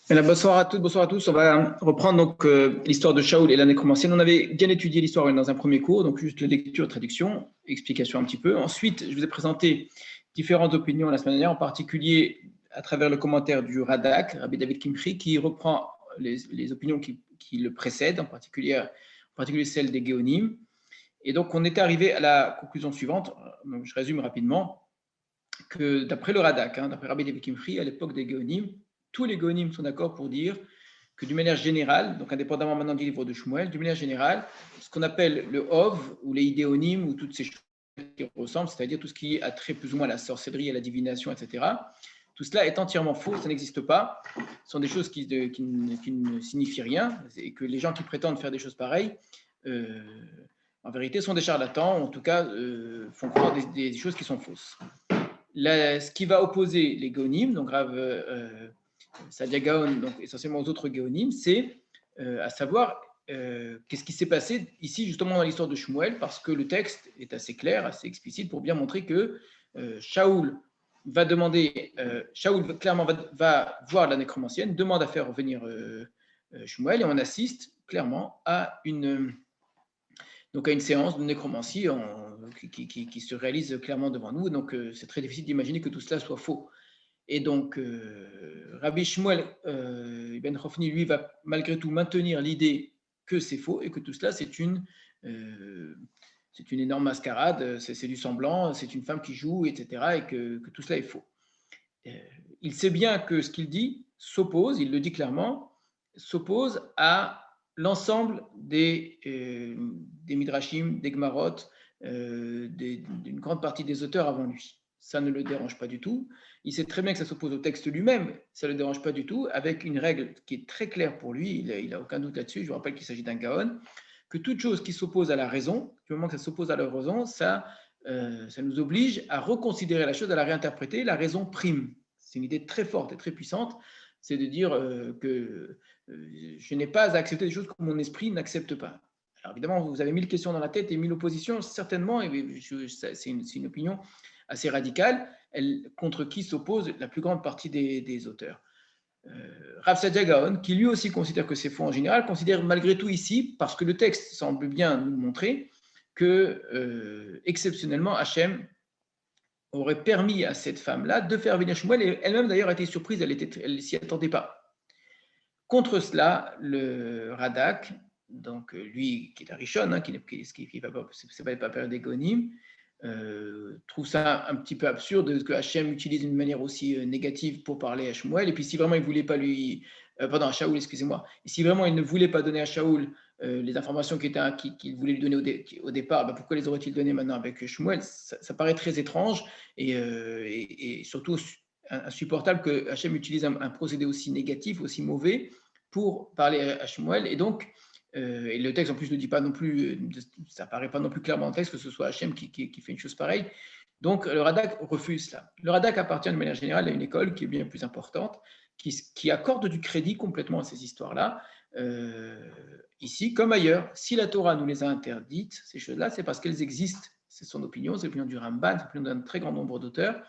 Alors, bonsoir à toutes, bonsoir à tous. On va reprendre donc l'histoire de Shaoul et la nécromancienne. On avait bien étudié l'histoire dans un premier cours, donc juste lecture, traduction, explication un petit peu. Ensuite, je vous ai présenté différentes opinions la semaine dernière, en particulier à travers le commentaire du Radak, Rabbi David Kimchi, qui reprend les opinions qui le précèdent, en particulier celle des Géonim. Et donc, on était arrivé à la conclusion suivante, donc je résume rapidement, que d'après le Radak, d'après Rabbi David Kimchi, à l'époque des Géonim, tous les Géonim sont d'accord pour dire que d'une manière générale, donc indépendamment maintenant du livre de Shmuel, d'une manière générale, ce qu'on appelle le Hov, ou les idéonymes, ou toutes ces choses qui ressemblent, c'est-à-dire tout ce qui a trait plus ou moins à la sorcellerie, à la divination, etc., tout cela est entièrement faux, ça n'existe pas. Ce sont des choses qui ne signifient rien, et que les gens qui prétendent faire des choses pareilles, en vérité, sont des charlatans, en tout cas, font croire des choses qui sont fausses. Ce qui va opposer les Géonim, donc Rav Sadia Gaon, donc essentiellement aux autres Géonim, c'est à savoir qu'est-ce qui s'est passé ici justement dans l'histoire de Shmuel, parce que le texte est assez clair, assez explicite pour bien montrer que Shaoul va demander, Shaoul clairement va voir la nécromancienne, demande à faire revenir Shmuel, et on assiste clairement à une séance de nécromancie qui se réalise clairement devant nous. Donc, c'est très difficile d'imaginer que tout cela soit faux. Et donc, Rabbi Shmuel Ibn Hofni, lui, va malgré tout maintenir l'idée que c'est faux et que tout cela, c'est une énorme mascarade, c'est du semblant, c'est une femme qui joue, etc., et que tout cela est faux. Il sait bien que ce qu'il dit s'oppose, il le dit clairement, s'oppose à l'ensemble des Midrashim, des Gemarot, d'une grande partie des auteurs avant lui. Ça ne le dérange pas du tout. Il sait très bien que ça s'oppose au texte lui-même, ça ne le dérange pas du tout, avec une règle qui est très claire pour lui, il n'a aucun doute là-dessus, je vous rappelle qu'il s'agit d'un Gaon, que toute chose qui s'oppose à la raison, du moment que ça s'oppose à la raison, ça nous oblige à reconsidérer la chose, à la réinterpréter. La raison prime. C'est une idée très forte et très puissante, c'est de dire que je n'ai pas à accepter des choses que mon esprit n'accepte pas. Alors évidemment, vous avez 1000 questions dans la tête et 1000 oppositions, certainement, et c'est une opinion assez radicale, contre qui s'oppose la plus grande partie des auteurs. Rav Sadia Gaon, qui lui aussi considère que c'est faux en général, considère malgré tout ici, parce que le texte semble bien nous montrer, que exceptionnellement Hachem aurait permis à cette femme-là de faire venir Shmuel, et elle-même d'ailleurs a été surprise, elle ne s'y attendait pas. Contre cela, le Radak, donc lui qui est un Rishon, qui ne pas période d'Égonim, trouve ça un petit peu absurde que Hachem utilise une manière aussi négative pour parler à Shmuel, et puis si vraiment il ne voulait pas à Shaoul, excusez-moi, et si vraiment il ne voulait pas donner à Shaoul les informations qu'il voulait lui donner au départ, pourquoi les aurait-il données maintenant avec Shmuel? Ça paraît très étrange et surtout insupportable que Hachem utilise un procédé aussi négatif, aussi mauvais pour parler à Shmuel. Et donc, et le texte en plus ne dit pas non plus, ça paraît pas non plus clairement dans le texte que ce soit Hachem qui fait une chose pareille. Donc le Radak refuse cela. Le Radak appartient de manière générale à une école qui est bien plus importante, qui accorde du crédit complètement à ces histoires-là. Ici comme ailleurs, si la Torah nous les a interdites, ces choses-là, c'est parce qu'elles existent. C'est son opinion, c'est l'opinion du Ramban, c'est l'opinion d'un très grand nombre d'auteurs.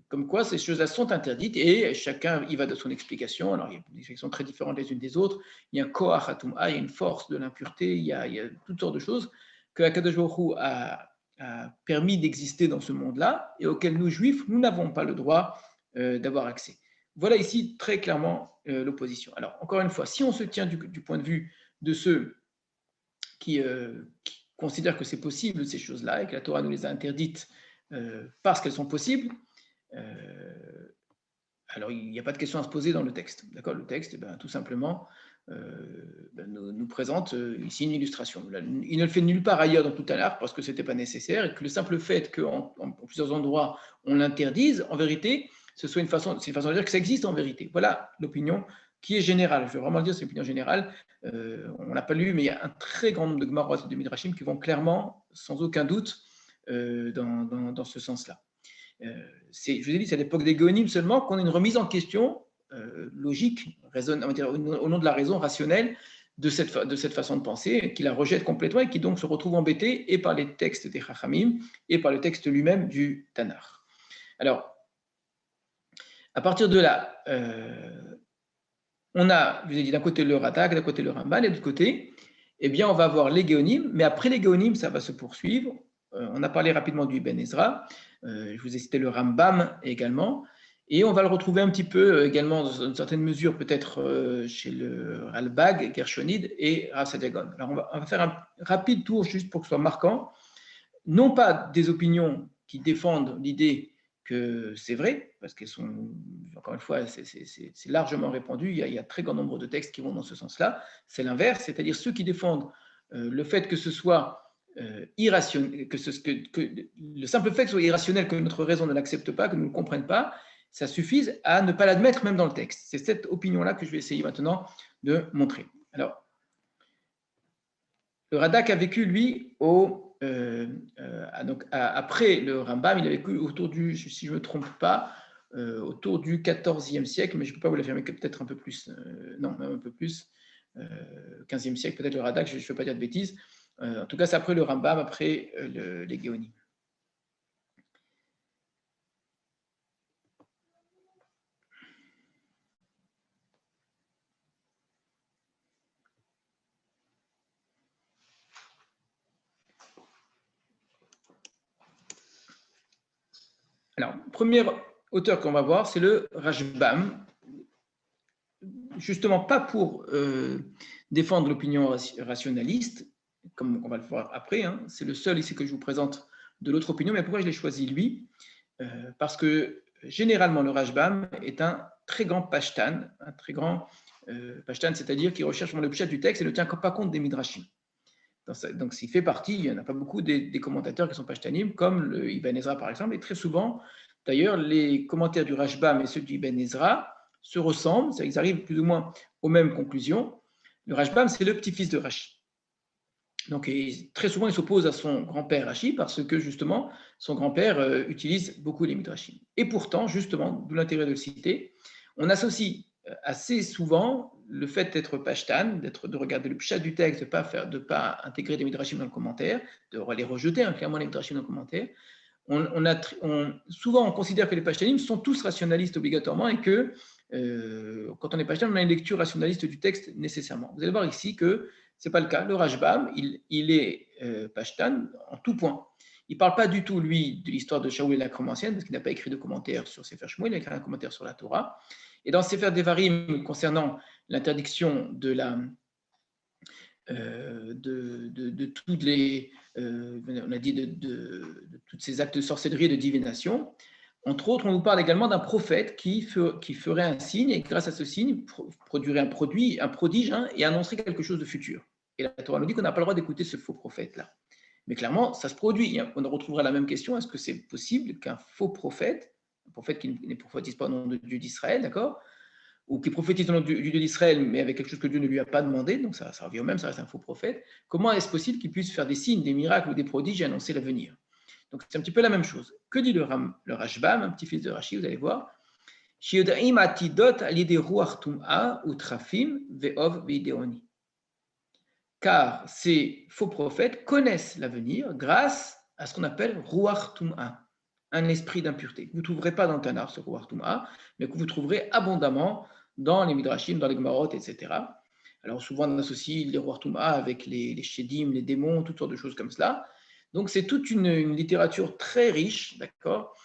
Comme quoi ces choses-là sont interdites et chacun y va de son explication. Alors il y a des explications très différentes les unes des autres. Il y a un koach hatum'a, il y a une force de l'impureté, il y a toutes sortes de choses que Akadosh Baruch Hu a permis d'exister dans ce monde-là et auxquelles nous juifs, nous n'avons pas le droit d'avoir accès. Voilà ici très clairement l'opposition. Alors encore une fois, si on se tient du point de vue de ceux qui considèrent que c'est possible ces choses-là et que la Torah nous les a interdites parce qu'elles sont possibles, alors il n'y a pas de question à se poser dans le texte. D'accord, le texte, tout simplement, nous présente ici une illustration. Il ne le fait nulle part ailleurs dans tout un art parce que ce n'était pas nécessaire et que le simple fait qu'en plusieurs endroits on l'interdise, en vérité, c'est une façon de dire que ça existe en vérité. Voilà l'opinion qui est générale. Je veux vraiment le dire, c'est l'opinion générale. On ne l'a pas lu, mais il y a un très grand nombre de Gemarot et de Midrashim qui vont clairement, sans aucun doute, dans ce sens-là. Je vous ai dit, c'est à l'époque des Géonim seulement qu'on a une remise en question logique, au nom de la raison rationnelle de cette façon de penser, qui la rejette complètement et qui donc se retrouve embêté et par les textes des Chachamim et par le texte lui-même du Tanakh. Alors, À partir de là, on a, je vous ai dit, d'un côté le Radak, d'un côté le Ramban, et de l'autre côté, eh bien, on va avoir les Géonim, mais après les Géonim, ça va se poursuivre. On a parlé rapidement du Ibn Ezra, je vous ai cité le Rambam également, et on va le retrouver un petit peu également dans une certaine mesure, peut-être chez le Ralbag, Gershonide et Rav Sadiagon. Alors, on va faire un rapide tour juste pour que ce soit marquant, non pas des opinions qui défendent l'idée que c'est vrai, parce qu'elles sont, encore une fois, c'est largement répandu, il y a très grand nombre de textes qui vont dans ce sens-là. C'est l'inverse, c'est-à-dire ceux qui défendent le fait que ce soit irrationnel, que le simple fait que ce soit irrationnel, que notre raison ne l'accepte pas, que nous ne le comprenne pas, ça suffit à ne pas l'admettre même dans le texte. C'est cette opinion-là que je vais essayer maintenant de montrer. Alors, le Radak a vécu, lui, après le Rambam, il a vécu autour du, si je ne me trompe pas, autour du XIVe siècle, mais je ne peux pas vous l'affirmer, que peut-être un peu plus, non, même un peu plus, 15e siècle, peut-être le Radak, je ne veux pas dire de bêtises. En tout cas, c'est après le Rambam, après les Géonim. Alors, premier auteur qu'on va voir, c'est le Rashbam, justement pas pour défendre l'opinion rationaliste, comme on va le voir après, hein. C'est le seul ici que je vous présente de l'autre opinion, mais pourquoi je l'ai choisi lui? Parce que généralement le Rashbam est un très grand pashtan, un très grand pashtan, c'est-à-dire qu'il recherche le pshat du texte et ne tient pas compte des midrashim. Donc s'il fait partie, il n'y en a pas beaucoup des commentateurs qui sont pashtanim, comme le Ibn Ezra par exemple, et très souvent, d'ailleurs, les commentaires du Rashbam et ceux du Ibn Ezra se ressemblent, ils arrivent plus ou moins aux mêmes conclusions. Le Rashbam, c'est le petit-fils de Rashi. Donc, très souvent, il s'oppose à son grand-père Rashi parce que, justement, son grand-père utilise beaucoup les midrashim. Et pourtant, justement, d'où l'intérêt de le citer, on associe assez souvent le fait d'être pashtan, de regarder le pshat du texte, de ne pas intégrer des midrashim dans le commentaire, de les rejeter, clairement les midrashim dans le commentaire. Souvent, on considère que les pashtanim sont tous rationalistes obligatoirement et que quand on est pashtan, on a une lecture rationaliste du texte nécessairement. Vous allez voir ici que ce n'est pas le cas. Le Rashbam, il est pashtan en tout point. Il ne parle pas du tout, lui, de l'histoire de Shaoul et la Chrome ancienne, parce qu'il n'a pas écrit de commentaire sur Sefer Shmuel, il a écrit un commentaire sur la Torah. Et dans Sefer Devarim, concernant l'interdiction de toutes les, on a dit de tous ces actes de sorcellerie et de divination. Entre autres, on nous parle également d'un prophète qui ferait un signe et grâce à ce signe produirait un prodige et annoncerait quelque chose de futur. Et la Torah nous dit qu'on n'a pas le droit d'écouter ce faux prophète-là. Mais clairement, ça se produit. On retrouvera la même question. Est-ce que c'est possible qu'un faux prophète, un prophète qui ne prophétise pas au nom de Dieu d'Israël, d'accord, ou qui prophétise au nom du Dieu d'Israël, mais avec quelque chose que Dieu ne lui a pas demandé, donc ça revient au même, ça reste un faux prophète, comment est-ce possible qu'il puisse faire des signes, des miracles ou des prodiges et annoncer l'avenir? Donc c'est un petit peu la même chose. Que dit le Rashbam, un petit-fils de Rashi, vous allez voir, car ces faux prophètes connaissent l'avenir grâce à ce qu'on appelle Ruach Tum'a, un esprit d'impureté. Vous ne trouverez pas dans le Tanakh ce Ruach Tum'a, mais que vous trouverez abondamment dans les Midrashim, dans les Gemarot, etc. Alors souvent on associe les Ruach Tum'a avec les Shedim, les démons, toutes sortes de choses comme cela. Donc c'est toute une littérature très riche, d'accord,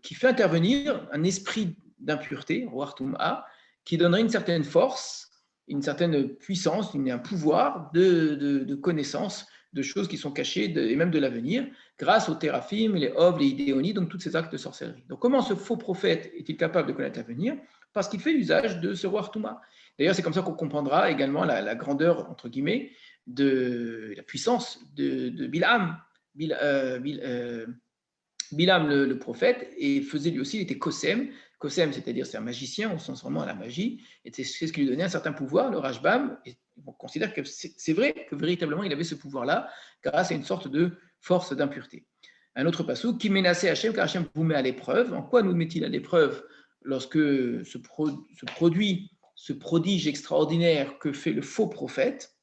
qui fait intervenir un esprit d'impureté, Ruach Tum'a, qui donnerait une certaine force, une certaine puissance, un pouvoir de connaissance de choses qui sont cachées et même de l'avenir, grâce aux téraphim, les ov, les idéonies, donc tous ces actes de sorcellerie. Donc comment ce faux prophète est-il capable de connaître l'avenir? Parce qu'il fait usage de ce Ruach Tum'a. D'ailleurs, c'est comme ça qu'on comprendra également la grandeur, entre guillemets, de la puissance de Bilam. Bilam, le prophète, et faisait lui aussi, il était Kosem. Kosem, c'est-à-dire c'est un magicien, au sens vraiment à la magie, et c'est ce qui lui donnait un certain pouvoir, le Rashbam. Et on considère que c'est vrai que véritablement il avait ce pouvoir-là, grâce à une sorte de force d'impureté. Un autre passage, qui menaçait Hachem, car Hachem vous met à l'épreuve. En quoi nous met-il à l'épreuve lorsque se produit ce prodige extraordinaire que fait le faux prophète?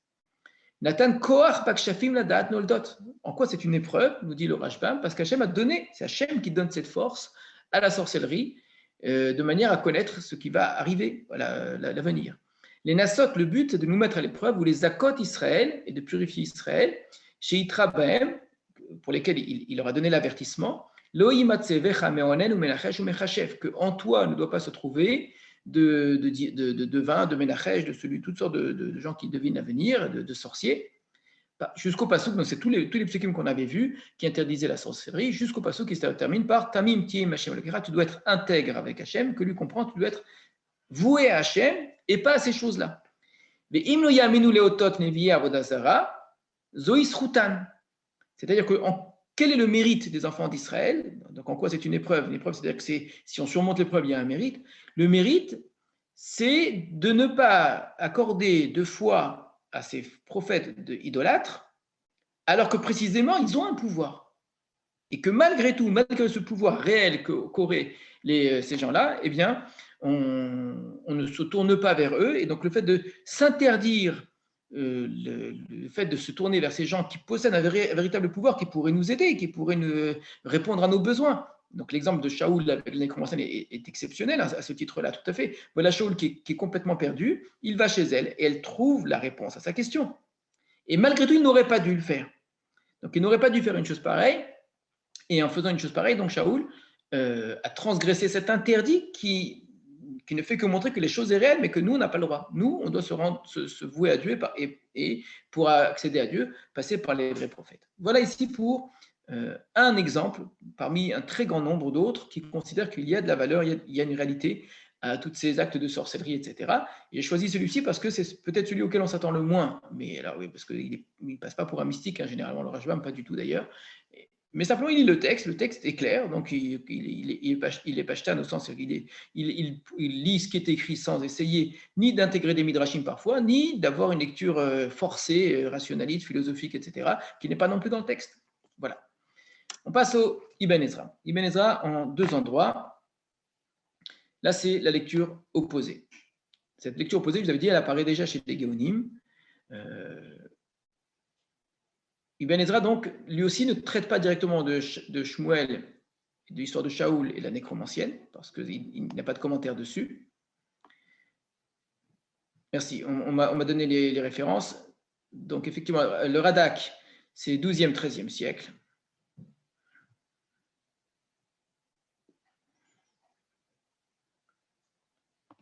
Nathan Koach Bakshafim Ladat Noldot. En quoi c'est une épreuve, nous dit le Rashbam? Parce qu'Hachem a donné, c'est Hachem qui donne cette force à la sorcellerie, de manière à connaître ce qui va arriver, l'avenir. Les Nassot, le but, c'est de nous mettre à l'épreuve, ou les Zakot Israël, et de purifier Israël, chez Yitra Bahem, pour lesquels il leur a donné l'avertissement, que en toi ne doit pas se trouver de vin, de ménachesh, de toutes sortes de gens qui devinent l'avenir, de sorciers, jusqu'au passouk, donc c'est tous les psukim qu'on avait vus qui interdisaient la sorcellerie, jusqu'au passouk qui se termine par Tamim Tiem Hashem Elokera, tu dois être intègre avec Hashem, que lui comprend, tu dois être voué à Hashem et pas à ces choses-là. Mais Imno Yaminu Leotot Neviye Avodazara, Zoïs Rutan. C'est-à-dire que quel est le mérite des enfants d'Israël? Donc en quoi c'est une épreuve? Une épreuve, c'est-à-dire que si on surmonte l'épreuve, il y a un mérite. Le mérite, c'est de ne pas accorder de foi à ces prophètes idolâtres, alors que précisément, ils ont un pouvoir. Et que malgré tout, malgré ce pouvoir réel qu'auraient ces gens-là, eh bien, on ne se tourne pas vers eux. Et donc, le fait de s'interdire, le fait de se tourner vers ces gens qui possèdent un véritable pouvoir, qui pourraient nous aider, qui pourraient répondre à nos besoins. Donc, l'exemple de Shaoul avec le nécromancien est exceptionnel à ce titre-là, tout à fait. Voilà Shaoul qui est complètement perdu, il va chez elle et elle trouve la réponse à sa question. Et malgré tout, il n'aurait pas dû le faire. Donc, il n'aurait pas dû faire une chose pareille. Et en faisant une chose pareille, donc Shaoul a transgressé cet interdit qui ne fait que montrer que les choses sont réelles, mais que nous, on n'a pas le droit. Nous, on doit se vouer à Dieu et pour accéder à Dieu, passer par les vrais prophètes. Voilà ici pour un exemple parmi un très grand nombre d'autres qui considèrent qu'il y a de la valeur, il y a une réalité à tous ces actes de sorcellerie, etc. Et j'ai choisi celui-ci parce que c'est peut-être celui auquel on s'attend le moins. Mais alors oui, parce qu'il ne passe pas pour un mystique, hein, généralement, le Rajbam, pas du tout d'ailleurs. Mais simplement, il lit le texte est clair, donc il est pashtan au sens qu'il il lit ce qui est écrit sans essayer ni d'intégrer des midrashim parfois, ni d'avoir une lecture forcée, rationaliste, philosophique, etc., qui n'est pas non plus dans le texte. Voilà. On passe au Ibn Ezra. Ibn Ezra en deux endroits. Là, c'est la lecture opposée. Cette lecture opposée, je vous avais dit, elle apparaît déjà chez les Géonim. Ibn Ezra, donc, lui aussi ne traite pas directement de Shmuel, de l'histoire de Shaoul et de la nécromancienne, parce qu'il n'a pas de commentaire dessus. Merci, on m'a donné les références. Donc, effectivement, le Radak, c'est 12e, 13e siècle.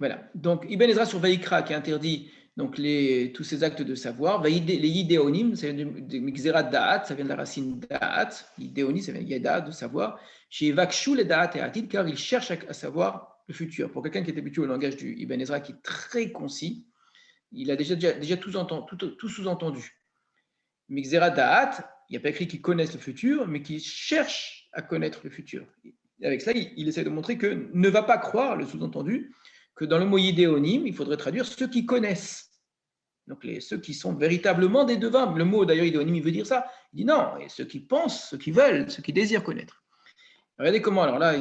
Voilà. Donc, Ibn Ezra sur Vaïkra, qui interdit donc tous ces actes de savoir. Les idéonim, ça vient de Mixerat Da'at, ça vient de la racine Da'at. Idéonim, ça vient de Yada, de savoir. Chez Vakshu le Da'at et Atid, car il cherche à savoir le futur. Pour quelqu'un qui est habitué au langage du Ibn Ezra, qui est très concis, il a déjà tout sous-entendu. Mixerat Da'at, il n'y a pas écrit qu'ils connaissent le futur, mais qu'ils cherchent à connaître le futur. Et avec cela, il essaie de montrer que ne va pas croire le sous-entendu, que dans le mot idéonyme, il faudrait traduire ceux qui connaissent. Donc ceux qui sont véritablement des devins. Le mot d'ailleurs idéonyme, il veut dire ça. Il dit non, et ceux qui pensent, ceux qui veulent, ceux qui désirent connaître. Regardez comment, alors là,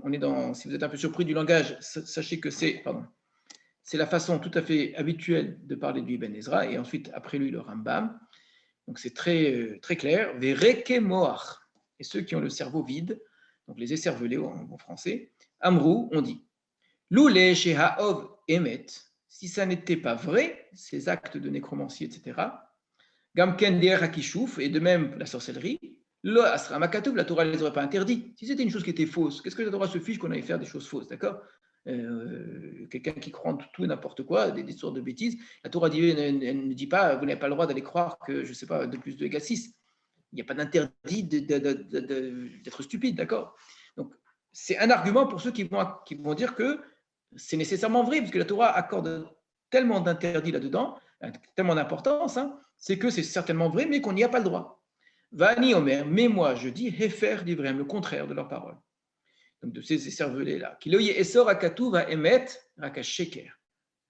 on est dans, si vous êtes un peu surpris du langage, sachez que c'est la façon tout à fait habituelle de parler du Ibn Ezra, et ensuite, après lui, le Rambam. Donc c'est très, très clair. Vereke moach. Et ceux qui ont le cerveau vide, donc les écervelés en français, Amrou, on dit. Loulé chez Ha'ov Emet, si ça n'était pas vrai, ces actes de nécromancie, etc., Gamken Der Hakishouf, et de même la sorcellerie, le Asra Makatoub, la Torah ne les aurait pas interdits. Si c'était une chose qui était fausse, qu'est-ce que la Torah se fiche qu'on allait faire des choses fausses, d'accord? Quelqu'un qui croit en tout et n'importe quoi, des sortes de bêtises, la Torah ne dit pas, vous n'avez pas le droit d'aller croire que, je ne sais pas, 2 plus 2 égale 6. Il n'y a pas d'interdit d'être stupide, d'accord? Donc, c'est un argument pour ceux qui vont dire que c'est nécessairement vrai, puisque la Torah accorde tellement d'interdits là-dedans, tellement d'importance, hein, c'est que c'est certainement vrai, mais qu'on n'y a pas le droit. Vani Omer, mais moi je dis Hefer d'Ivrem, le contraire de leur parole. Donc de ces écervelés-là. Qui l'oye essor akatou va émettre rakasheker.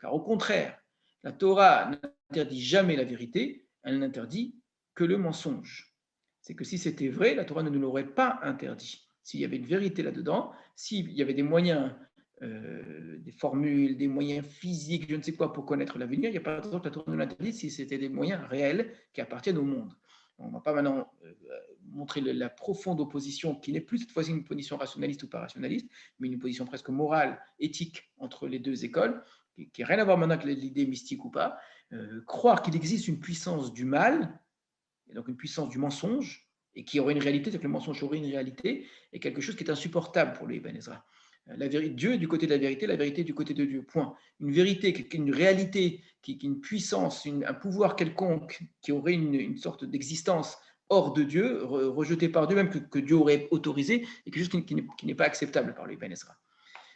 Car au contraire, la Torah n'interdit jamais la vérité, elle n'interdit que le mensonge. C'est que si c'était vrai, la Torah ne nous l'aurait pas interdit. S'il y avait une vérité là-dedans, s'il y avait des moyens, des formules, des moyens physiques, je ne sais quoi, pour connaître l'avenir, il n'y a pas de raison que la Torah nous l'interdise si c'était des moyens réels qui appartiennent au monde. On ne va pas maintenant montrer la profonde opposition, qui n'est plus cette fois-ci une position rationaliste ou pas rationaliste, mais une position presque morale, éthique entre les deux écoles, qui n'a rien à voir maintenant avec l'idée mystique ou pas. Croire qu'il existe une puissance du mal, et donc une puissance du mensonge, et qui aurait une réalité, c'est que le mensonge aurait une réalité, est quelque chose qui est insupportable pour les Ibn Ezra. Dieu est du côté de la vérité est du côté de Dieu, point. Une vérité, une réalité, une puissance, un pouvoir quelconque qui aurait une sorte d'existence hors de Dieu, rejeté par Dieu, même que Dieu aurait autorisé, et quelque chose qui n'est pas acceptable par les Ibn Ezra.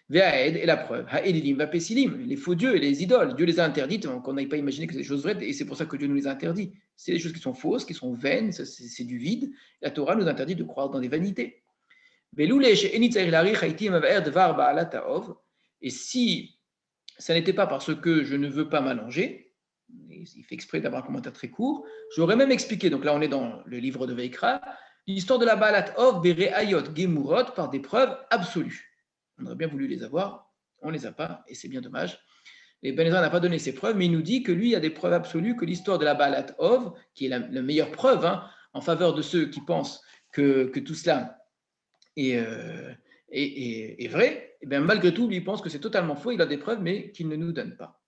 Ve'aed est la preuve. Ha'elilim va pessilim, les faux dieux et les idoles. Dieu les a interdites, donc on n'avait pas imaginé que c'est des choses vraies, et c'est pour ça que Dieu nous les a interdits. C'est des choses qui sont fausses, qui sont vaines, c'est du vide. La Torah nous interdit de croire dans des vanités. Et si ça n'était pas parce que je ne veux pas m'allonger, il fait exprès d'avoir un commentaire très court, j'aurais même expliqué, donc là on est dans le livre de Veikra, l'histoire de la Baalat Ov, Bereayot, Gemurot, par des preuves absolues. On aurait bien voulu les avoir, on ne les a pas, et c'est bien dommage. Et Ben Ezra n'a pas donné ces preuves, mais il nous dit que lui, il y a des preuves absolues que l'histoire de la Baalat Ov, qui est la meilleure preuve en faveur de ceux qui pensent que tout cela est vrai, et bien malgré tout, lui, il pense que c'est totalement faux, il a des preuves, mais qu'il ne nous donne pas.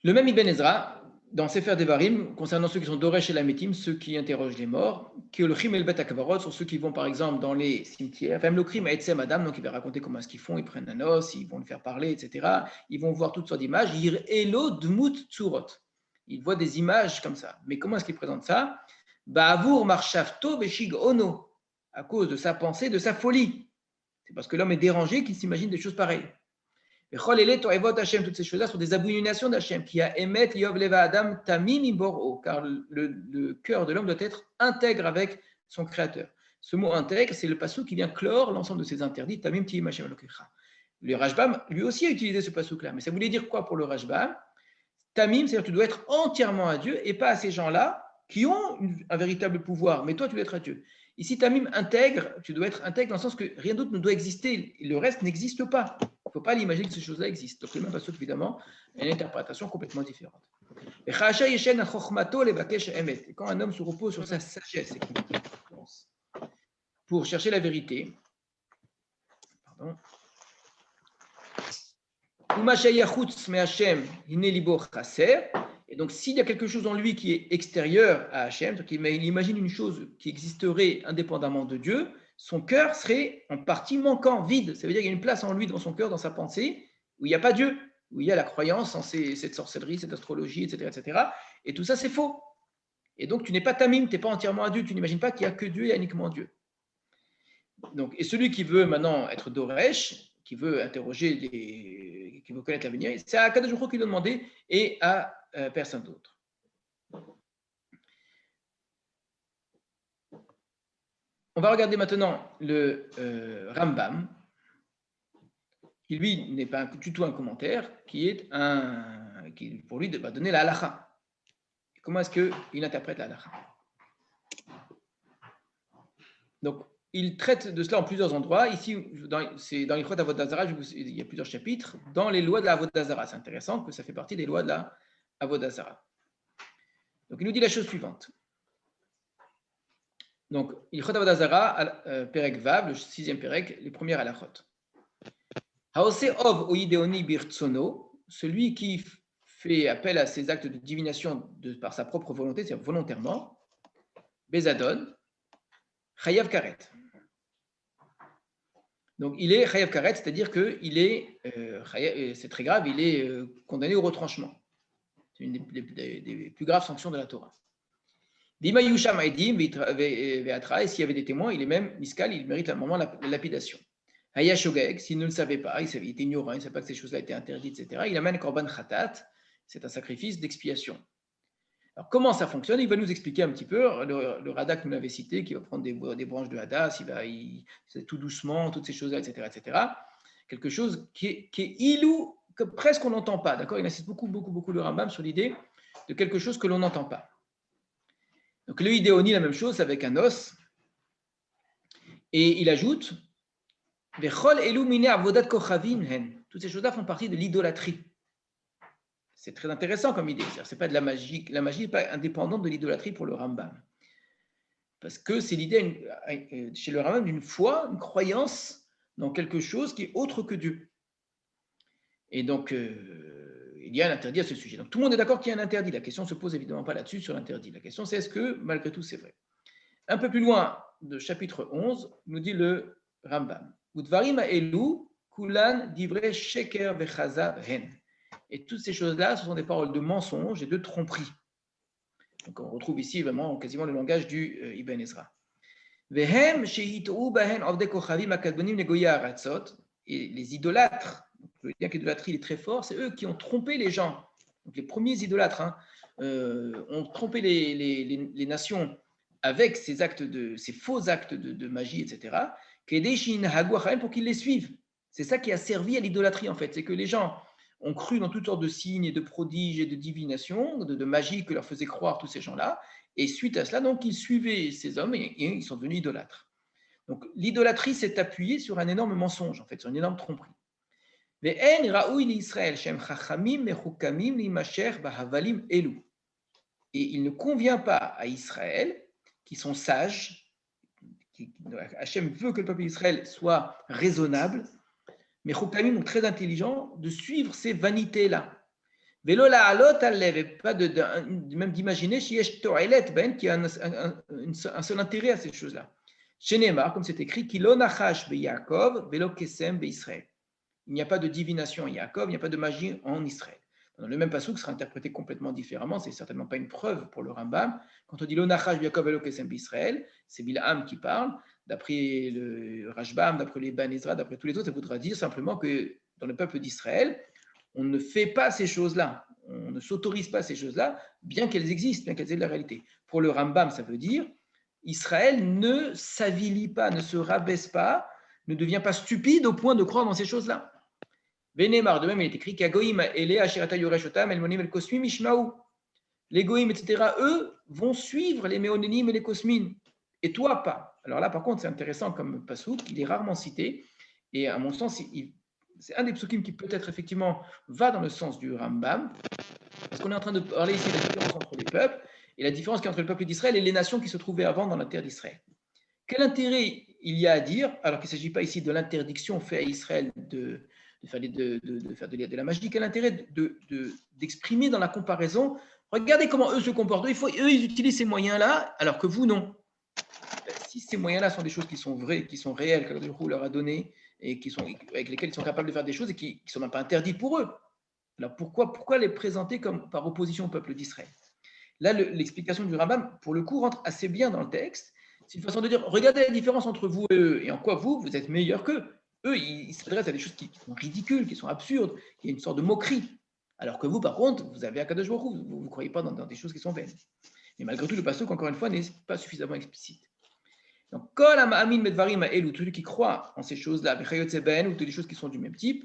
Le même Ibn Ezra, dans Sefer Devarim, concernant ceux qui sont Doresh et Lametim, ceux qui interrogent les morts, que le Chim el Bet Akvarot, sur ceux qui vont par exemple dans les cimetières, même le Chim a Etsem Adam, donc il va raconter comment est-ce qu'ils font, ils prennent un os, ils vont le faire parler, etc. Ils vont voir toutes sortes d'images. Ir Elo Dmut Tsurot. Ils voient des images comme ça. Mais comment est-ce qu'ils présentent ça? Ba'avur Marshavto Veshig Ono, à cause de sa pensée, de sa folie. C'est parce que l'homme est dérangé qu'il s'imagine des choses pareilles. Toutes ces choses-là sont des abominations d'Hachem qui a émet Yov Leva Adam Tamim Iboro, car le cœur de l'homme doit être intègre avec son créateur. Ce mot intègre, c'est le passage qui vient clore l'ensemble de ces interdits. Tamim Tihim Hashem Elokecha. Le Rashbam, lui aussi, a utilisé ce passage-là. Mais ça voulait dire quoi pour le Rashbam? Tamim, c'est-à-dire que tu dois être entièrement à Dieu et pas à ces gens-là qui ont un véritable pouvoir. Mais toi, tu dois être à Dieu. Ici, Tamim intègre, tu dois être intègre dans le sens que rien d'autre ne doit exister. Le reste n'existe pas. Il ne faut pas l'imaginer que ces choses-là existent. Donc, le même passage, évidemment, a une interprétation complètement différente. Et quand un homme se repose sur sa sagesse pour chercher la vérité, pardon, et donc, s'il y a quelque chose en lui qui est extérieur à Hachem, donc il imagine une chose qui existerait indépendamment de Dieu, son cœur serait en partie manquant, vide. Ça veut dire qu'il y a une place en lui, dans son cœur, dans sa pensée, où il n'y a pas Dieu, où il y a la croyance en cette sorcellerie, cette astrologie, etc., etc. Et tout ça, c'est faux. Et donc, tu n'es pas tamim, tu n'es pas entièrement à Dieu, tu n'imagines pas qu'il n'y a que Dieu, il y a uniquement Dieu. Donc, et celui qui veut maintenant être Doresh, qui veut interroger, qui veut connaître l'avenir, c'est à Kadosh Baruch Hu qui doit demander et à personne d'autre. On va regarder maintenant le Rambam, qui lui n'est pas du tout un commentaire, qui pour lui va donner la halacha. Comment est-ce qu'il interprète la halacha? Donc, il traite de cela en plusieurs endroits. Ici, c'est dans les Chot Avodah Zarah, il y a plusieurs chapitres. Dans les lois de la Avodah Zarah, c'est intéressant que ça fait partie des lois de la Avodah Zarah. Donc, il nous dit la chose suivante. Donc, il Chot Avodah Zarah, Perek Vav, le 6e Perek, les premières halachot. Haose Ov Oideoni Birtsono, celui qui fait appel à ses actes de divination par sa propre volonté, c'est-à-dire volontairement, Bezadon, Chayav Karet. Donc, il est Chayav Karet, c'est-à-dire qu'il est, c'est très grave, il est condamné au retranchement. C'est une des plus graves sanctions de la Torah. Dima Yusham Aidim, Veatra, et s'il y avait des témoins, il est même miskal, il mérite à un moment la lapidation. Hayashogeg, s'il ne le savait pas, il était ignorant, il ne savait pas que ces choses-là étaient interdites, etc., il amène Korban Khatat, c'est un sacrifice d'expiation. Alors, comment ça fonctionne? Il va nous expliquer un petit peu. Le Radak nous l'avait cité, qui va prendre des branches de Hadas, c'est tout doucement, toutes ces choses-là, etc., etc. Quelque chose qui est ilou, que presque on n'entend pas. D'accord? Il insiste beaucoup le Rambam sur l'idée de quelque chose que l'on n'entend pas. Donc, le idéoni, la même chose, avec un os. Et il ajoute toutes ces choses-là font partie de l'idolâtrie. C'est très intéressant comme idée. C'est pas de la magie. La magie n'est pas indépendante de l'idolâtrie pour le Rambam. Parce que c'est l'idée chez le Rambam d'une foi, une croyance dans quelque chose qui est autre que Dieu. Et donc, il y a un interdit à ce sujet. Donc, tout le monde est d'accord qu'il y a un interdit. La question ne se pose évidemment pas là-dessus sur l'interdit. La question, c'est est-ce que, malgré tout, c'est vrai. Un peu plus loin, de chapitre 11, nous dit le Rambam. Udvarim elu kulan divrei sheker vechaza hen. Et toutes ces choses-là, ce sont des paroles de mensonge et de tromperie. Donc, on retrouve ici vraiment quasiment le langage du Ibn Ezra. Vehem shehitou bahen avdei kochavim akadbonim negoya aratzot. Et les idolâtres, je veux dire que l'idolâtrie est très fort, c'est eux qui ont trompé les gens. Donc, les premiers idolâtres ont trompé les nations avec ces faux actes de magie, etc., pour qu'ils les suivent. C'est ça qui a servi à l'idolâtrie, en fait. C'est que les gens ont cru dans toutes sortes de signes et de prodiges et de divinations, de magie que leur faisaient croire tous ces gens-là. Et suite à cela, donc, ils suivaient ces hommes et ils sont devenus idolâtres. Donc, l'idolâtrie s'est appuyée sur un énorme mensonge, en fait, sur une énorme tromperie. Et il ne convient pas à Israël, qui sont sages, Hachem veut que le peuple d'Israël soit raisonnable, mais Chokamim, donc très intelligent, de suivre ces vanités-là. Velola alot alev, pas même d'imaginer qu'il y a un seul intérêt à ces choses-là. Chez Neymar, comme c'est écrit, Kilo nachash be Yaakov, velo kesem be Israël. Il n'y a pas de divination en Yaakov, il n'y a pas de magie en Israël. Dans le même passouk sera interprété complètement différemment, c'est certainement pas une preuve pour le Rambam. Quand on dit Lo nachash be Yaakov, velo kesem be Israël, c'est Bilham qui parle. D'après le Rashbam, d'après les Ibn Ezra, d'après tous les autres, ça voudra dire simplement que dans le peuple d'Israël, on ne fait pas ces choses-là, on ne s'autorise pas ces choses-là, bien qu'elles existent, bien qu'elles aient de la réalité. Pour le Rambam, ça veut dire Israël ne s'avilit pas, ne se rabaisse pas, ne devient pas stupide au point de croire dans ces choses-là. Vénémar, de même, il est écrit qu'Agoïm, Ele, Ashirata Yoreshotam, Elmonim, El Kosmim, Ishmaou. Les Goïm, etc., eux, vont suivre les Méonénim et les Kosmines. Et toi, pas. Alors là, par contre, c'est intéressant comme pasouk, il est rarement cité, et à mon sens, c'est un des psukim qui peut-être effectivement va dans le sens du Rambam, parce qu'on est en train de parler ici de la différence entre les peuples, et la différence qu'il y a entre le peuple d'Israël et les nations qui se trouvaient avant dans la terre d'Israël. Quel intérêt il y a à dire, alors qu'il ne s'agit pas ici de l'interdiction faite à Israël de faire de la magie, quel intérêt d'exprimer dans la comparaison, regardez comment eux se comportent, eux ils utilisent ces moyens-là, alors que vous non. Si ces moyens-là sont des choses qui sont vraies, qui sont réelles, que Dieu leur a donné, et avec lesquelles ils sont capables de faire des choses et qui ne sont même pas interdites pour eux. Alors pourquoi les présenter comme par opposition au peuple d'Israël? Là, l'explication du Rambam, pour le coup, rentre assez bien dans le texte. C'est une façon de dire, regardez la différence entre vous et eux, et en quoi vous êtes meilleurs qu'eux. Eux, ils s'adressent à des choses qui sont ridicules, qui sont absurdes, il y a une sorte de moquerie. Alors que vous, par contre, vous avez Akadosh Baruch Hu, vous ne croyez pas dans des choses qui sont vaines. Mais malgré tout, le pasuk, encore une fois, n'est pas suffisamment explicite. Donc, Kol Amin Medvarim Elu, celui qui croit en ces choses-là, ou toutes les choses qui sont du même type,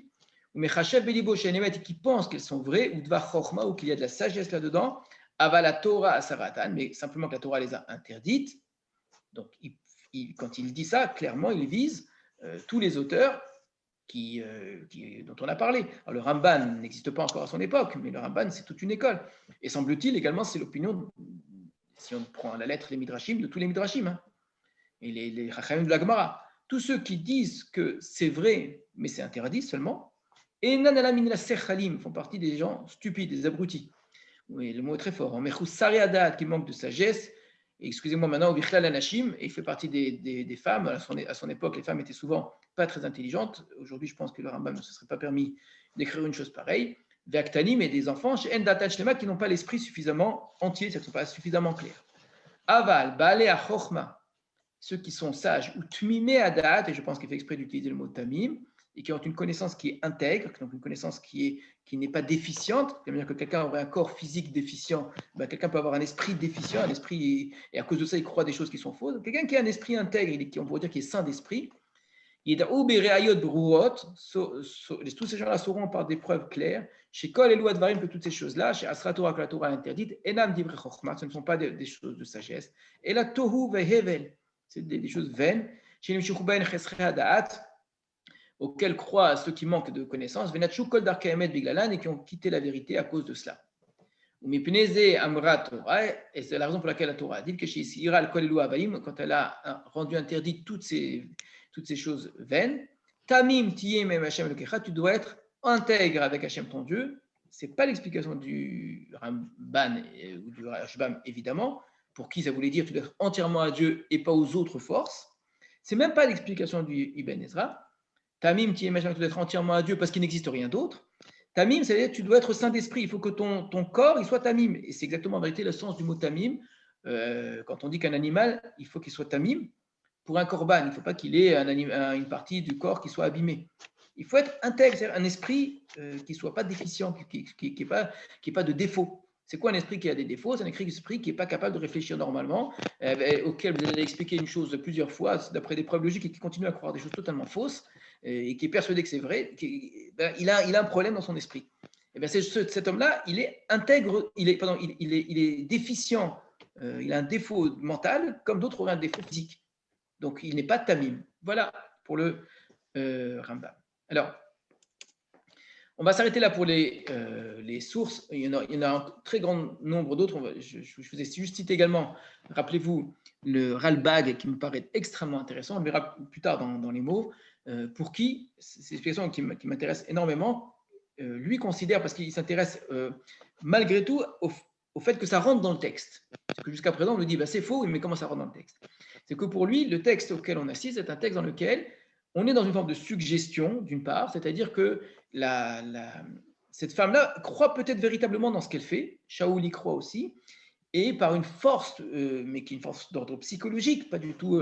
ou Mechachev Belibo Shenemet, qui pense qu'elles sont vraies, ou Dvar Chochma, ou qu'il y a de la sagesse là-dedans, Avala Torah Asaratan, mais simplement que la Torah les a interdites. Donc, quand il dit ça, clairement, il vise tous les auteurs dont on a parlé. Alors, le Ramban n'existe pas encore à son époque, mais le Ramban, c'est toute une école. Et semble-t-il, également, c'est l'opinion, si on prend la lettre les Midrashim, de tous les Midrashim, hein, et les Chachamim de la Gemara. Tous ceux qui disent que c'est vrai, mais c'est interdit seulement, et Nanalamin la Sechalim font partie des gens stupides, des abrutis. Oui, le mot est très fort. Mechus Sariadat, qui manque de sagesse. Et excusez-moi maintenant, Obichlal Anashim, et il fait partie des femmes. À son époque, les femmes étaient souvent pas très intelligentes. Aujourd'hui, je pense que le Rambam ne se serait pas permis d'écrire une chose pareille. Veaktanim et des enfants, chez Endatan Shlema, qui n'ont pas l'esprit suffisamment entier, qui ne sont pas suffisamment clairs. Aval, Baale Achochma, ceux qui sont sages, ou Tmimé Adat, et je pense qu'il fait exprès d'utiliser le mot Tamim, et qui ont une connaissance qui est intègre, donc une connaissance qui n'est pas déficiente. C'est-à-dire que quelqu'un aurait un corps physique déficient, ben quelqu'un peut avoir un esprit déficient, un esprit, et à cause de ça, il croit des choses qui sont fausses. Quelqu'un qui a un esprit intègre, on pourrait dire qu'il est saint d'esprit, tous ces gens-là sauront par des preuves claires, chez Kol et Louadvarim, que toutes ces choses-là, chez Asra Torah, que la Torah est interdite, Enam Divrei Chochma, ce ne sont pas des choses de sagesse, et la Tohu Vehevel, c'est des choses vaines, chez Nimshuchubain Chesre Hadaat, auquel croient ceux qui manquent de connaissances, Venatchou kol darkei emet biglalan, et qui ont quitté la vérité à cause de cela. Et c'est la raison pour laquelle la Torah a dit que quand elle a rendu interdit toutes ces choses vaines, Tamim tiyem em Hashem elokecha, tu dois être intègre avec Hashem ton Dieu. Ce n'est pas l'explication du Ramban ou du Rashbam, évidemment, pour qui ça voulait dire tu dois être entièrement à Dieu et pas aux autres forces. Ce n'est même pas l'explication du Ibn Ezra. Tamim tiyem Hashem, tu dois être entièrement à Dieu parce qu'il n'existe rien d'autre. Tamim, c'est-à-dire que tu dois être saint d'esprit. Il faut que ton corps il soit tamim. Et c'est exactement en vérité le sens du mot tamim. Quand on dit qu'un animal, il faut qu'il soit tamim. Pour un korban, il ne faut pas qu'il ait une partie du corps qui soit abîmée. Il faut être intègre, c'est-à-dire un esprit qui ne soit pas déficient, qui n'ait pas de défaut. C'est quoi un esprit qui a des défauts? C'est un esprit qui n'est pas capable de réfléchir normalement, auquel vous allez expliquer une chose plusieurs fois, d'après des preuves logiques, et qui continue à croire des choses totalement fausses, et qui est persuadé que c'est vrai, il a un problème dans son esprit. Et bien cet homme-là, il est intègre, il est déficient, il a un défaut mental, comme d'autres auraient un défaut physique. Donc il n'est pas tamim. Voilà pour le Rambam. Alors, on va s'arrêter là pour les sources. Il y en a un très grand nombre d'autres. Je vous ai juste cité également, rappelez-vous, le Ralbag qui me paraît extrêmement intéressant. On le verra plus tard dans les mots. Pour qui, c'est une explication qui m'intéresse énormément, lui considère, parce qu'il s'intéresse malgré tout au fait que ça rentre dans le texte. Parce que jusqu'à présent, on nous dit c'est faux, mais comment ça rentre dans le texte? C'est que pour lui, le texte auquel on assiste est un texte dans lequel on est dans une forme de suggestion, d'une part, c'est-à-dire que cette femme-là croit peut-être véritablement dans ce qu'elle fait, Shaoul y croit aussi, et par une force, mais qui est une force d'ordre psychologique, pas du tout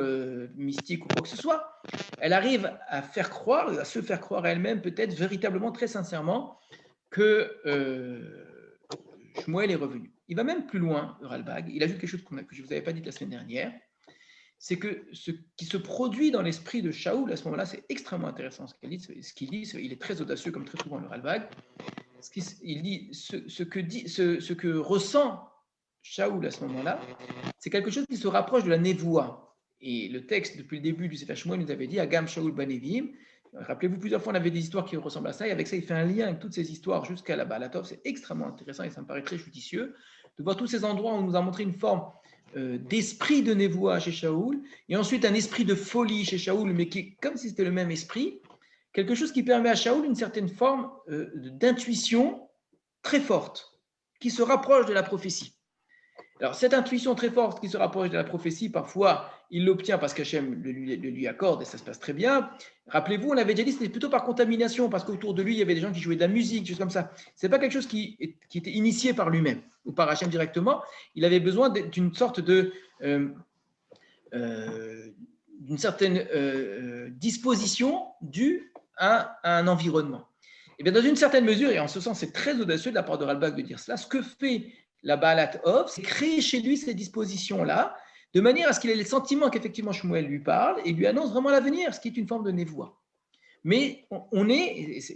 mystique ou quoi que ce soit, elle arrive à se faire croire à elle-même, peut-être véritablement, très sincèrement, que Shmuel est revenu. Il va même plus loin, le Ralbag, il ajoute quelque chose que je ne vous avais pas dit la semaine dernière, c'est que ce qui se produit dans l'esprit de Shaoul à ce moment-là, c'est extrêmement intéressant ce qu'il dit, il est très audacieux comme très souvent le Ralbag. Il dit ce que ressent Shaoul à ce moment-là, c'est quelque chose qui se rapproche de la névoie. Et le texte, depuis le début du Sefer Shmuel, nous avait dit Agam Shaoul Banevim. Rappelez-vous, plusieurs fois, on avait des histoires qui ressemblent à ça, et avec ça, il fait un lien avec toutes ces histoires jusqu'à la Balatov. C'est extrêmement intéressant et ça me paraît très judicieux de voir tous ces endroits où on nous a montré une forme d'esprit de névoie chez Shaoul, et ensuite un esprit de folie chez Shaoul, mais qui est comme si c'était le même esprit, quelque chose qui permet à Shaoul une certaine forme d'intuition très forte, qui se rapproche de la prophétie. Alors, cette intuition très forte qui se rapproche de la prophétie, parfois, il l'obtient parce qu'Hachem le lui accorde et ça se passe très bien. Rappelez-vous, on avait déjà dit que c'était plutôt par contamination, parce qu'autour de lui, il y avait des gens qui jouaient de la musique, des choses comme ça. Ce n'est pas quelque chose qui était initié par lui-même ou par Hachem directement. Il avait besoin d'une sorte d'une certaine disposition due à un environnement. Et bien, dans une certaine mesure, et en ce sens, c'est très audacieux de la part de Ralbag de dire cela, ce que fait la Baalat Ov, c'est créer chez lui ces dispositions-là, de manière à ce qu'il ait le sentiment qu'effectivement Shmuel lui parle et lui annonce vraiment l'avenir, ce qui est une forme de névoie. Mais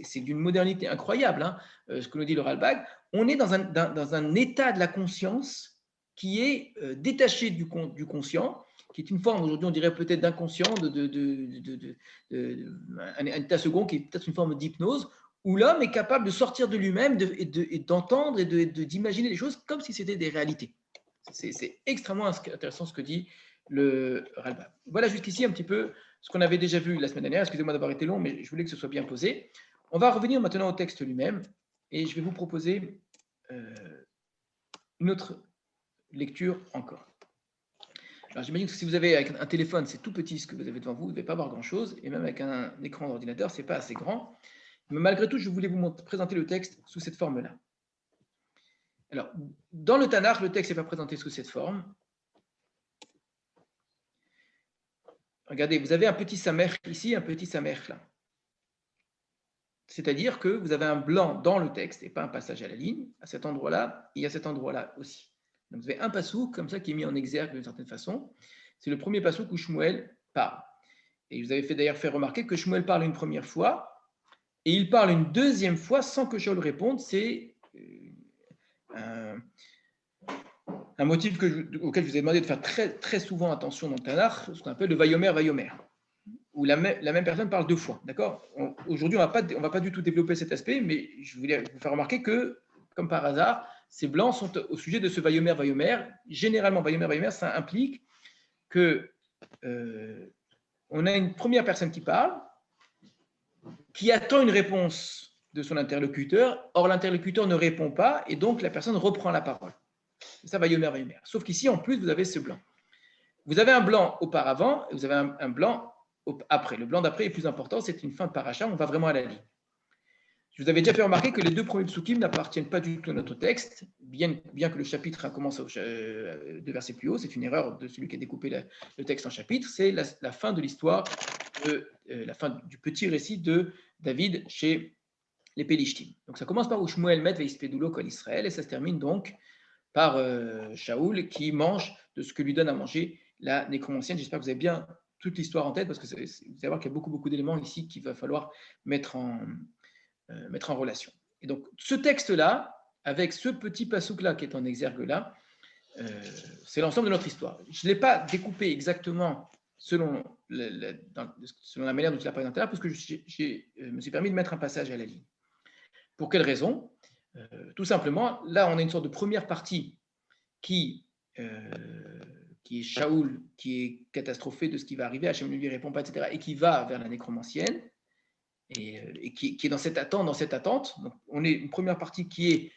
c'est d'une modernité incroyable, hein, ce que nous dit le Ralbag, on est dans un état de la conscience qui est détaché du conscient, qui est une forme, aujourd'hui on dirait peut-être d'inconscient, un état second qui est peut-être une forme d'hypnose, où l'homme est capable de sortir de lui-même et d'entendre et d'imaginer les choses comme si c'était des réalités. C'est extrêmement intéressant ce que dit le Ralbag. Voilà jusqu'ici un petit peu ce qu'on avait déjà vu la semaine dernière. Excusez-moi d'avoir été long, mais je voulais que ce soit bien posé. On va revenir maintenant au texte lui-même et je vais vous proposer une autre lecture encore. Alors j'imagine que si vous avez un téléphone, c'est tout petit ce que vous avez devant vous ne devez pas voir grand-chose, et même avec un écran d'ordinateur, ce n'est pas assez grand. Mais malgré tout, je voulais vous présenter le texte sous cette forme-là. Alors, dans le Tanakh, le texte n'est pas présenté sous cette forme. Regardez, vous avez un petit samer ici, un petit samer là. C'est-à-dire que vous avez un blanc dans le texte et pas un passage à la ligne, à cet endroit-là, et à cet endroit-là aussi. Donc vous avez un passouk comme ça qui est mis en exergue d'une certaine façon. C'est le premier passouk où Shmuel parle. Et vous avez d'ailleurs fait remarquer que Shmuel parle une première fois, et il parle une deuxième fois sans que Shaul réponde. C'est un motif auquel je vous ai demandé de faire très, très souvent attention dans le Tanakh, ce qu'on appelle le Vayomer, Vayomer. où la même personne parle deux fois. D'accord ? Aujourd'hui, on va pas du tout développer cet aspect, mais je voulais vous faire remarquer que, comme par hasard, ces blancs sont au sujet de ce Vayomer, Vayomer. Généralement, Vayomer, Vayomer, ça implique que on a une première personne qui parle, qui attend une réponse de son interlocuteur. Or, l'interlocuteur ne répond pas, et donc la personne reprend la parole. C'est ça, Vayomer, Vayomer. Sauf qu'ici, en plus, vous avez ce blanc. Vous avez un blanc auparavant, et vous avez un blanc après. Le blanc d'après est plus important, c'est une fin de paracha, on va vraiment à la ligne. Je vous avais déjà fait remarquer que les deux premiers psukim n'appartiennent pas du tout à notre texte, bien que le chapitre commence deux versets plus haut, c'est une erreur de celui qui a découpé le texte en chapitres, c'est la fin de l'histoire, la fin du petit récit de David chez les Pélishtim. Donc ça commence par Shmuel met veispédulo kol Israël, et ça se termine donc par Shaoul qui mange de ce que lui donne à manger la nécromancienne. J'espère que vous avez bien toute l'histoire en tête, parce que vous allez voir qu'il y a beaucoup d'éléments ici qu'il va falloir mettre en relation. Et donc, ce texte-là, avec ce petit passouk-là qui est en exergue là, c'est l'ensemble de notre histoire. Je ne l'ai pas découpé exactement selon la manière dont il apparaît dans le parce que je me suis permis de mettre un passage à la ligne. Pour quelle raison ? Tout simplement, là, on a une sorte de première partie qui est Shaoul, qui est catastrophé de ce qui va arriver, Hachem ne lui répond pas, etc., et qui va vers la nécromancienne, et qui est dans cette attente. Donc, on est une première partie qui est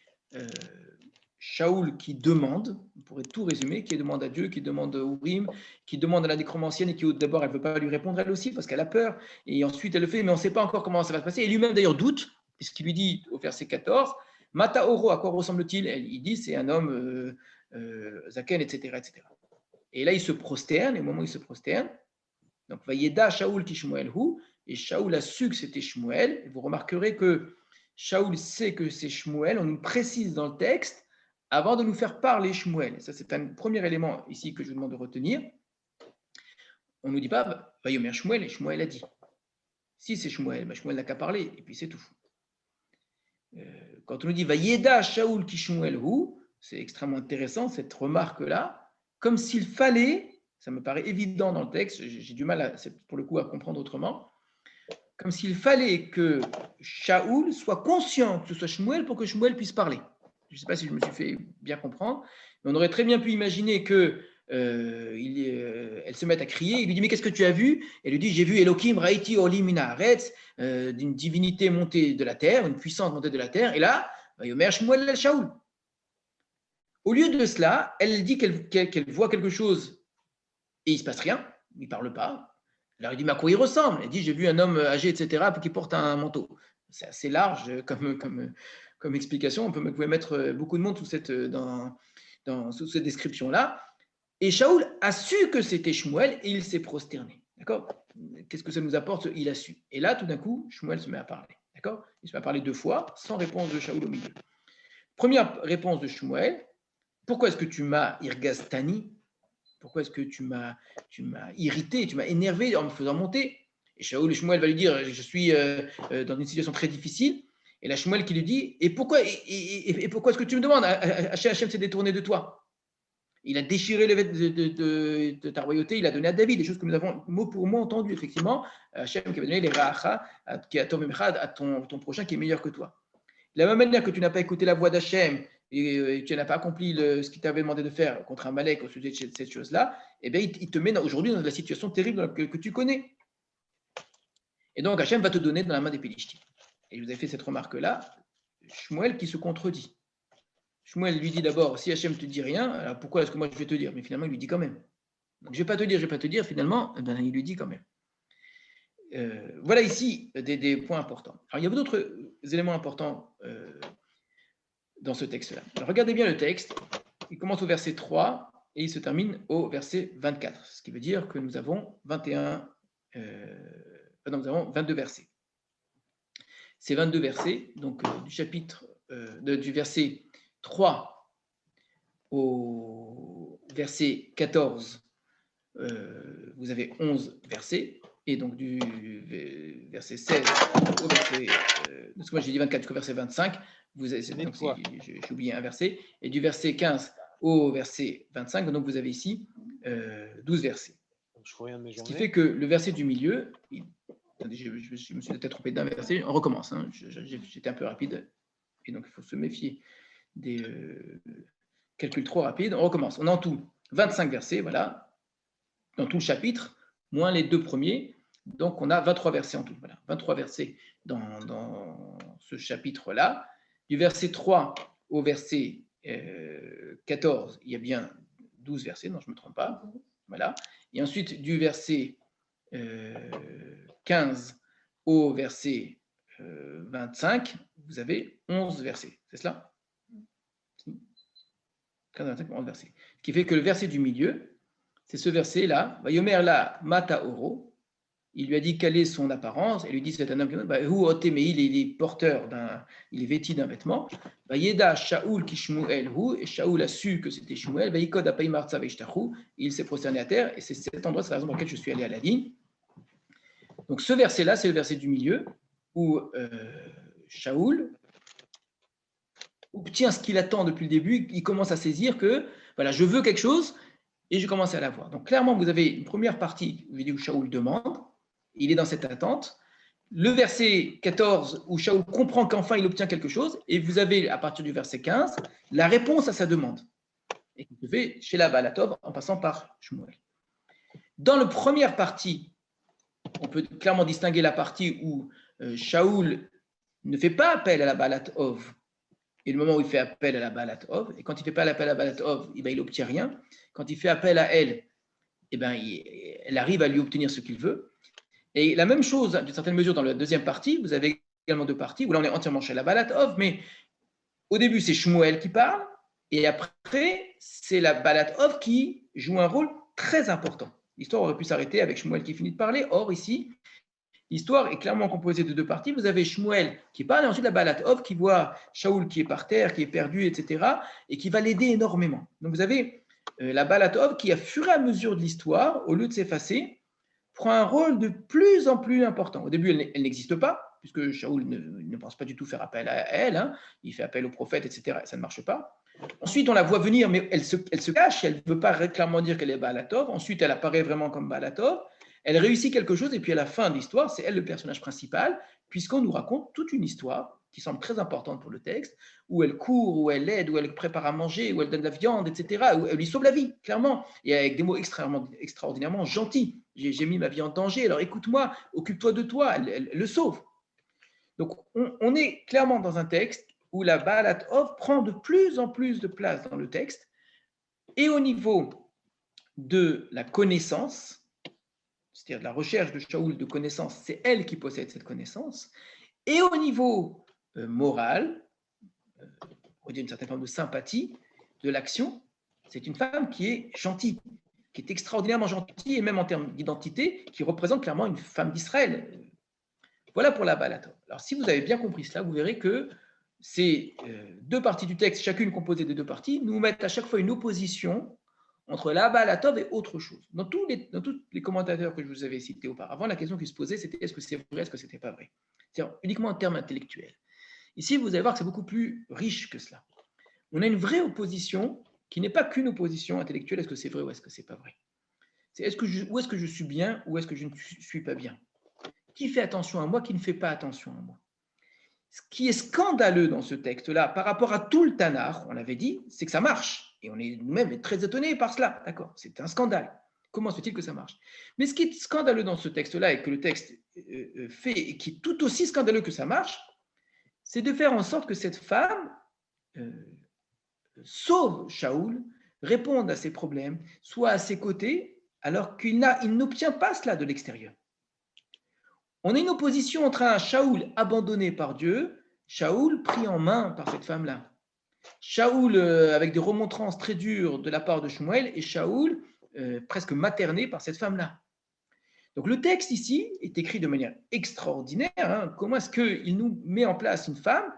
Shaoul qui demande, on pourrait tout résumer, qui demande à Dieu, qui demande au Urim, qui demande à la nécromancienne, et qui d'abord elle ne veut pas lui répondre elle aussi parce qu'elle a peur, et ensuite elle le fait, mais on ne sait pas encore comment ça va se passer, et lui-même d'ailleurs doute, puisqu'il lui dit au verset 14, Mata Oro, à quoi ressemble-t-il ? Il dit c'est un homme Zaken, etc., etc. Et là il se prosterne, et au moment où il se prosterne, donc Vayeda Shaoul ki Shmuel hu, et Shaoul a su que c'était Shmuel, et vous remarquerez que Shaoul sait que c'est Shmuel, on nous précise dans le texte, avant de nous faire parler Shmuel. Et ça, c'est un premier élément ici que je vous demande de retenir. On ne nous dit pas, Vayomer Shmuel, et Shmuel a dit. Si c'est Shmuel, Shmuel n'a qu'à parler, et puis c'est tout. Quand on nous dit Vayeda Shaoul ki Shmuel hu, c'est extrêmement intéressant cette remarque-là, comme s'il fallait, ça me paraît évident dans le texte, j'ai du mal pour le coup à comprendre autrement, comme s'il fallait que Shaoul soit conscient que ce soit Shmuel pour que Shmuel puisse parler. Je ne sais pas si je me suis fait bien comprendre, mais on aurait très bien pu imaginer que elle se mette à crier. Il lui dit, mais qu'est-ce que tu as vu ? Elle lui dit, j'ai vu Elohim Raiti Oli Mina Haaretz, d'une divinité montée de la terre, une puissance montée de la terre. Et là, Yomer Shmuel el Shaoul. Au lieu de cela, elle dit qu'elle voit quelque chose et il ne se passe rien, il ne parle pas. Alors il dit, mais à quoi il ressemble ? Elle dit, j'ai vu un homme âgé, etc., qui porte un manteau. C'est assez large comme explication. Vous pouvez mettre beaucoup de monde sous cette description-là. Et Shaoul a su que c'était Shmuel et il s'est prosterné. D'accord ? Qu'est-ce que ça nous apporte ? Il a su. Et là, tout d'un coup, Shmuel se met à parler. D'accord ? Il se met à parler deux fois, sans réponse de Shaoul au milieu. Première réponse de Shmuel, pourquoi est-ce que tu m'as irgastani ? Pourquoi est-ce que tu m'as irrité, tu m'as énervé en me faisant monter ? Et Shmuel va lui dire, je suis dans une situation très difficile. Et là, Shmuel qui lui dit, et pourquoi est-ce que tu me demandes ? Hachem s'est détourné de toi. Il a déchiré les vêtements de ta royauté, il a donné à David, des choses que nous avons mot pour mot entendues, effectivement. Hachem qui va donner les ra'acha à ton prochain qui est meilleur que toi. De la même manière que tu n'as pas écouté la voix d'Hachem et tu n'as pas accompli ce qu'il t'avait demandé de faire contre Amalek au sujet de cette chose-là, eh bien, il te met aujourd'hui dans la situation terrible que tu connais. Et donc, Hachem va te donner dans la main des Pélishtim. Et je vous ai fait cette remarque-là, Shmuel qui se contredit. Shmuel lui dit d'abord, si Hachem ne te dit rien, alors pourquoi est-ce que moi je vais te dire ? Mais finalement, il lui dit quand même. Donc, je ne vais pas te dire, finalement, il lui dit quand même. Voilà ici des points importants. Alors, il y a d'autres éléments importants dans ce texte-là. Alors, regardez bien le texte. Il commence au verset 3 et il se termine au verset 24. Ce qui veut dire que nous avons 22 versets. Ces 22 versets, donc du verset 3 au verset 14, vous avez 11 versets, et donc du verset 16 au verset, moi j'ai dit 24 jusqu'au verset 25, j'ai oublié un verset, et du verset 15 au verset 25, donc vous avez ici 12 versets. Ce qui fait que le verset du milieu, attendez, je me suis peut-être trompé d'un verset, on recommence, hein, j'étais un peu rapide, et donc il faut se méfier des calculs trop rapides. On recommence, on a en tout 25 versets, voilà, dans tout le chapitre, moins les 2 premiers, donc on a 23 versets en tout, voilà, 23 versets dans ce chapitre-là. Du verset 3 au verset 14, il y a bien 12 versets, non, je ne me trompe pas. Voilà. Et ensuite, du verset 15 au verset 25, vous avez 11 versets. C'est cela? 15, 25, 11 versets. Ce qui fait que le verset du milieu, c'est ce verset-là. Vayomer la mata oro. Il lui a dit quelle est son apparence. Elle lui dit c'est un homme. Il est porteur il est vêtu d'un vêtement. Yeda Shaoul ki Shmuel hu. Et Shaoul a su que c'était Shmuel. Vayikod apay martsa veishtachu. Il s'est prosterné à terre. Et c'est cet endroit, c'est la raison pour laquelle je suis allé à la ligne. Donc ce verset-là, c'est le verset du milieu où Shaoul obtient ce qu'il attend depuis le début. Il commence à saisir que voilà, je veux quelque chose et je commence à l'avoir. Donc clairement, vous avez une première partie où Shaoul demande. Il est dans cette attente. Le verset 14, où Shaoul comprend qu'enfin il obtient quelque chose, et vous avez, à partir du verset 15, la réponse à sa demande. Et vous pouvez chez la Balatov en passant par Shmuel. Dans la première partie, on peut clairement distinguer la partie où Shaoul ne fait pas appel à la Balatov, et le moment où il fait appel à la Balatov, et quand il ne fait pas appel à la Balatov, il n'obtient rien. Quand il fait appel à elle, elle arrive à lui obtenir ce qu'il veut. Et la même chose, d'une certaine mesure, dans la deuxième partie, vous avez également deux parties, où là on est entièrement chez la Balatov, mais au début c'est Shmuel qui parle, et après c'est la Balatov qui joue un rôle très important. L'histoire aurait pu s'arrêter avec Shmuel qui finit de parler, or ici, l'histoire est clairement composée de deux parties. Vous avez Shmuel qui parle, et ensuite la Balatov qui voit Shaoul qui est par terre, qui est perdu, etc., et qui va l'aider énormément. Donc vous avez la Balatov qui, à fur et à mesure de l'histoire, au lieu de s'effacer, prend un rôle de plus en plus important. Au début, elle n'existe pas, puisque Shaoul ne pense pas du tout faire appel à elle, hein. Il fait appel au prophète, etc., et ça ne marche pas. Ensuite, on la voit venir, mais elle se cache, elle ne veut pas clairement dire qu'elle est Balatov. Ensuite, elle apparaît vraiment comme Balatov. Elle réussit quelque chose, et puis à la fin de l'histoire, c'est elle le personnage principal, puisqu'on nous raconte toute une histoire qui semble très importante pour le texte, où elle court, où elle aide, où elle prépare à manger, où elle donne de la viande, etc., où elle lui sauve la vie, clairement, et avec des mots extraordinairement gentils. J'ai mis ma vie en danger, alors écoute-moi, occupe-toi de toi, elle le sauve. Donc on est clairement dans un texte où la Balatov prend de plus en plus de place dans le texte, et au niveau de la connaissance, c'est-à-dire de la recherche de Shaoul de connaissance, c'est elle qui possède cette connaissance, et au niveau moral, on dit une certaine forme de sympathie, de l'action, c'est une femme qui est gentille, qui est extraordinairement gentille, et même en termes d'identité, qui représente clairement une femme d'Israël. Voilà pour la Balatov. Alors si vous avez bien compris cela, vous verrez que ces deux parties du texte, chacune composée de deux parties, nous mettent à chaque fois une opposition entre la Balatov et autre chose. Dans tous les commentateurs que je vous avais cités auparavant, la question qui se posait, c'était est-ce que c'est vrai, est-ce que ce n'était pas vrai? C'est-à-dire uniquement en termes intellectuels. Ici, vous allez voir que c'est beaucoup plus riche que cela. On a une vraie opposition qui n'est pas qu'une opposition intellectuelle, est-ce que c'est vrai ou est-ce que ce n'est pas vrai? C'est où est-ce que je suis bien ou est-ce que je ne suis pas bien? Qui fait attention à moi, qui ne fait pas attention à moi? Ce qui est scandaleux dans ce texte-là, par rapport à tout le Tanakh, on l'avait dit, c'est que ça marche. Et on est nous-mêmes très étonnés par cela. D'accord, c'est un scandale. Comment se fait-il que ça marche? Mais ce qui est scandaleux dans ce texte-là et que le texte fait, et qui est tout aussi scandaleux que ça marche, c'est de faire en sorte que cette femme sauve Shaoul, réponde à ses problèmes, soit à ses côtés, alors qu'il n'obtient pas cela de l'extérieur. On a une opposition entre un Shaoul abandonné par Dieu, Shaoul pris en main par cette femme-là. Shaoul avec des remontrances très dures de la part de Shmuel et Shaoul presque materné par cette femme-là. Donc le texte ici est écrit de manière extraordinaire. Hein. Comment est-ce qu'il nous met en place une femme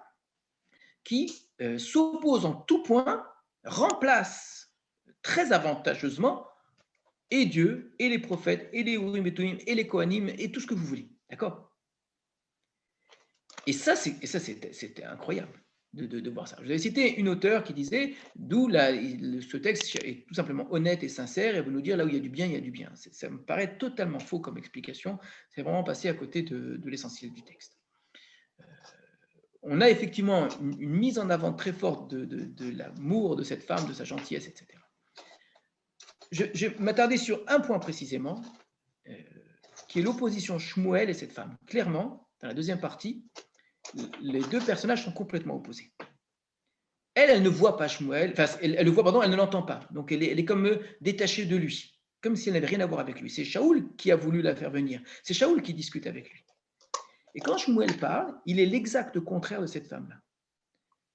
qui s'oppose en tout point, remplace très avantageusement et Dieu, et les prophètes, et les Urim et Tumim, et les Kohanim, et tout ce que vous voulez. D'accord? Et ça, c'était incroyable. de voir ça. Je vous avais cité une auteure qui disait d'où ce texte est tout simplement honnête et sincère et veut nous dire là où il y a du bien, il y a du bien. Ça me paraît totalement faux comme explication. C'est vraiment passé à côté de l'essentiel du texte. On a effectivement une mise en avant très forte de l'amour de cette femme, de sa gentillesse, etc. Je vais m'attarder sur un point précisément, qui est l'opposition Shmuel et cette femme. Clairement, dans la deuxième partie, les deux personnages sont complètement opposés. Elle ne voit pas Shmuel, enfin, elle le voit, pardon, elle ne l'entend pas. Donc, elle est comme détachée de lui, comme si elle n'avait rien à voir avec lui. C'est Shaoul qui a voulu la faire venir. C'est Shaoul qui discute avec lui. Et quand Shmuel parle, il est l'exact contraire de cette femme-là.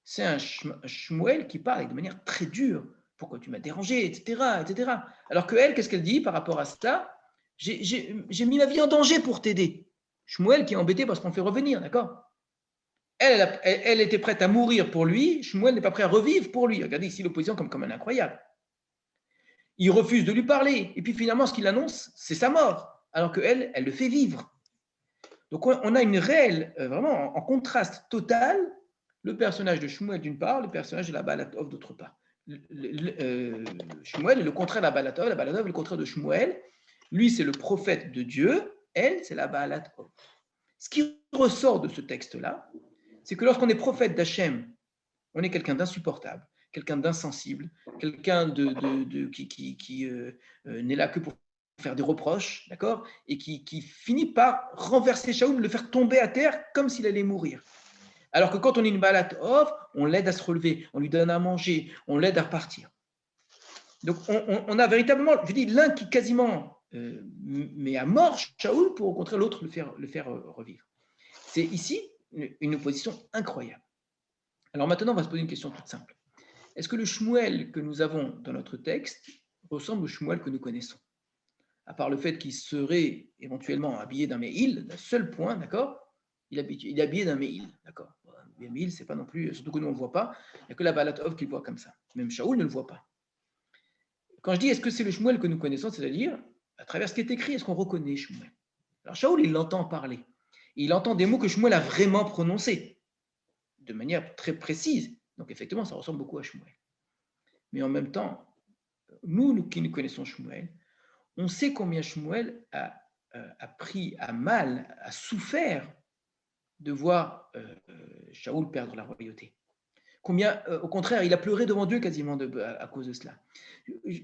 C'est un Shmuel qui parle de manière très dure. Pourquoi tu m'as dérangé, etc., etc. Alors qu'elle, qu'est-ce qu'elle dit par rapport à ça? J'ai mis ma vie en danger pour t'aider. Shmuel qui est embêté parce qu'on le fait revenir, d'accord? Elle était prête à mourir pour lui. Shmuel n'est pas prêt à revivre pour lui. Regardez ici l'opposition comme un incroyable. Il refuse de lui parler. Et puis finalement, ce qu'il annonce, c'est sa mort. Alors qu'elle, elle le fait vivre. Donc on a une réelle, vraiment en contraste total, le personnage de Shmuel d'une part, le personnage de la Balatov d'autre part. Shmuel est le contraire de la Balatov est le contraire de Shmuel. Lui, c'est le prophète de Dieu. Elle, c'est la Balatov. Ce qui ressort de ce texte-là, c'est que lorsqu'on est prophète d'Hachem, on est quelqu'un d'insupportable, quelqu'un d'insensible, quelqu'un qui n'est là que pour faire des reproches, d'accord, et qui finit par renverser Shaoul, le faire tomber à terre comme s'il allait mourir. Alors que quand on est une Balatov, on l'aide à se relever, on lui donne à manger, on l'aide à repartir. Donc on a véritablement, je dis, l'un qui quasiment met à mort Shaoul pour au contraire l'autre le faire revivre. C'est ici une opposition incroyable. Alors maintenant, on va se poser une question toute simple. Est-ce que le Shmuel que nous avons dans notre texte ressemble au Shmuel que nous connaissons? À part le fait qu'il serait éventuellement habillé d'un Me'il, le seul point, d'accord? Il est habillé d'un Me'il, d'accord? Un Me'il, c'est pas non plus, surtout que nous on ne le voit pas, il n'y a que la Balatov qui le voit comme ça. Même Shaoul ne le voit pas. Quand je dis est-ce que c'est le Shmuel que nous connaissons, c'est-à-dire, à travers ce qui est écrit, est-ce qu'on reconnaît Shmuel? Alors Shaoul, il l'entend parler. Il entend des mots que Shmuel a vraiment prononcés, de manière très précise. Donc effectivement, ça ressemble beaucoup à Shmuel. Mais en même temps, nous qui nous connaissons Shmuel, on sait combien Shmuel a pris à mal, a souffert de voir Shaoul perdre la royauté. Combien, au contraire, il a pleuré devant Dieu quasiment à cause de cela.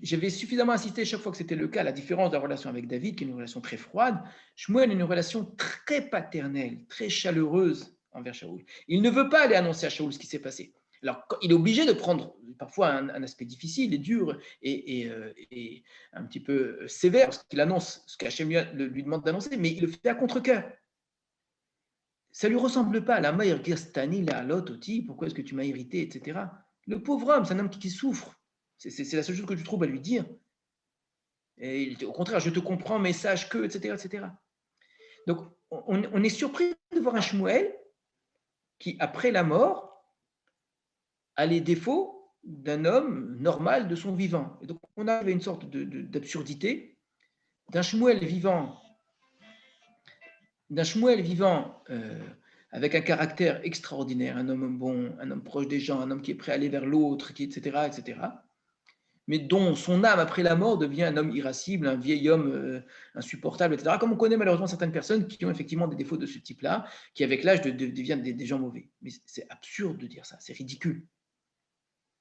J'avais suffisamment insisté chaque fois que c'était le cas, à la différence de la relation avec David, qui est une relation très froide. Shmuel a une relation très paternelle, très chaleureuse envers Shaoul. Il ne veut pas aller annoncer à Shaoul ce qui s'est passé. Alors, il est obligé de prendre parfois un aspect difficile et dur et un petit peu sévère, parce qu'il annonce ce qu'Hachem lui demande d'annoncer, mais il le fait à contre-cœur. Ça ne lui ressemble pas. La Maïr Gastani, la Lototi, pourquoi est-ce que tu m'as irrité, etc. Le pauvre homme, c'est un homme qui souffre. C'est la seule chose que tu trouves à lui dire. Et au contraire, je te comprends, mais sache que, etc. etc. Donc, on est surpris de voir un Shmuel qui, après la mort, a les défauts d'un homme normal de son vivant. Et donc, on arrive à une sorte d'absurdité d'un Shmuel vivant avec un caractère extraordinaire, un homme bon, un homme proche des gens, un homme qui est prêt à aller vers l'autre, etc., etc., mais dont son âme après la mort devient un homme irascible, un vieil homme insupportable, etc., comme on connaît malheureusement certaines personnes qui ont effectivement des défauts de ce type-là, qui avec l'âge deviennent des gens mauvais. Mais c'est absurde de dire ça, c'est ridicule.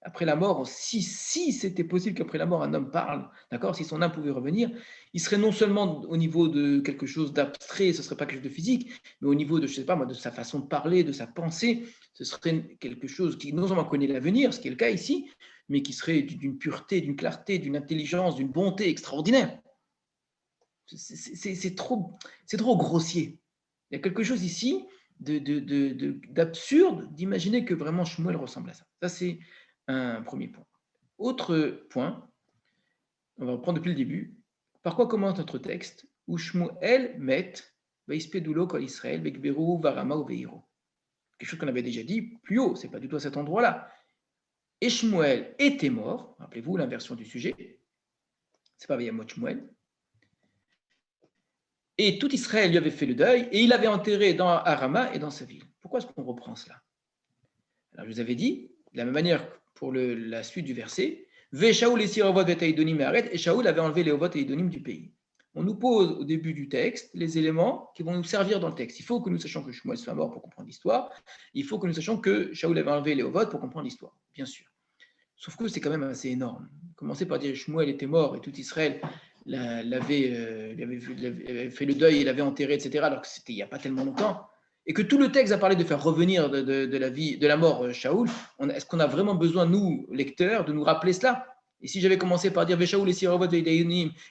Après la mort, si c'était possible qu'après la mort, un homme parle, d'accord, si son âme pouvait revenir, il serait non seulement au niveau de quelque chose d'abstrait, ce ne serait pas quelque chose de physique, mais au niveau de, je sais pas moi, de sa façon de parler, de sa pensée, ce serait quelque chose qui non seulement connaît l'avenir, ce qui est le cas ici, mais qui serait d'une pureté, d'une clarté, d'une intelligence, d'une bonté extraordinaire. C'est trop grossier. Il y a quelque chose ici d'absurde d'imaginer que vraiment Shmuel ressemble à ça. Ça, c'est un premier point. Autre point, on va reprendre depuis le début. Par quoi commence notre texte? Où Shmuel met Vaispedulo kol Israël, Bekberu, Varama ou Veiro. Quelque chose qu'on avait déjà dit plus haut, c'est pas du tout à cet endroit-là. Et Shmuel était mort, rappelez-vous l'inversion du sujet, c'est pas Vayamot Shmuel. Et tout Israël lui avait fait le deuil, et il avait enterré dans Arama et dans sa ville. Pourquoi est-ce qu'on reprend cela? Alors, je vous avais dit, de la même manière pour la suite du verset, Ve Shaoul et Sirovot et Idonim et Aret, et Shaoul avait enlevé les Ovot et Idonim du pays. On nous pose au début du texte les éléments qui vont nous servir dans le texte. Il faut que nous sachions que Shmuel soit mort pour comprendre l'histoire. Il faut que nous sachions que Shaoul avait enlevé les Ovot pour comprendre l'histoire, bien sûr. Sauf que c'est quand même assez énorme. Commencer par dire Shmuel était mort et tout Israël l'avait fait le deuil, il l'avait enterré, etc., alors que c'était il n'y a pas tellement longtemps, et que tout le texte a parlé de faire revenir de la vie, de la mort Shaoul, est-ce qu'on a vraiment besoin, nous, lecteurs, de nous rappeler cela? Et si j'avais commencé par dire Shaoul et Siravot et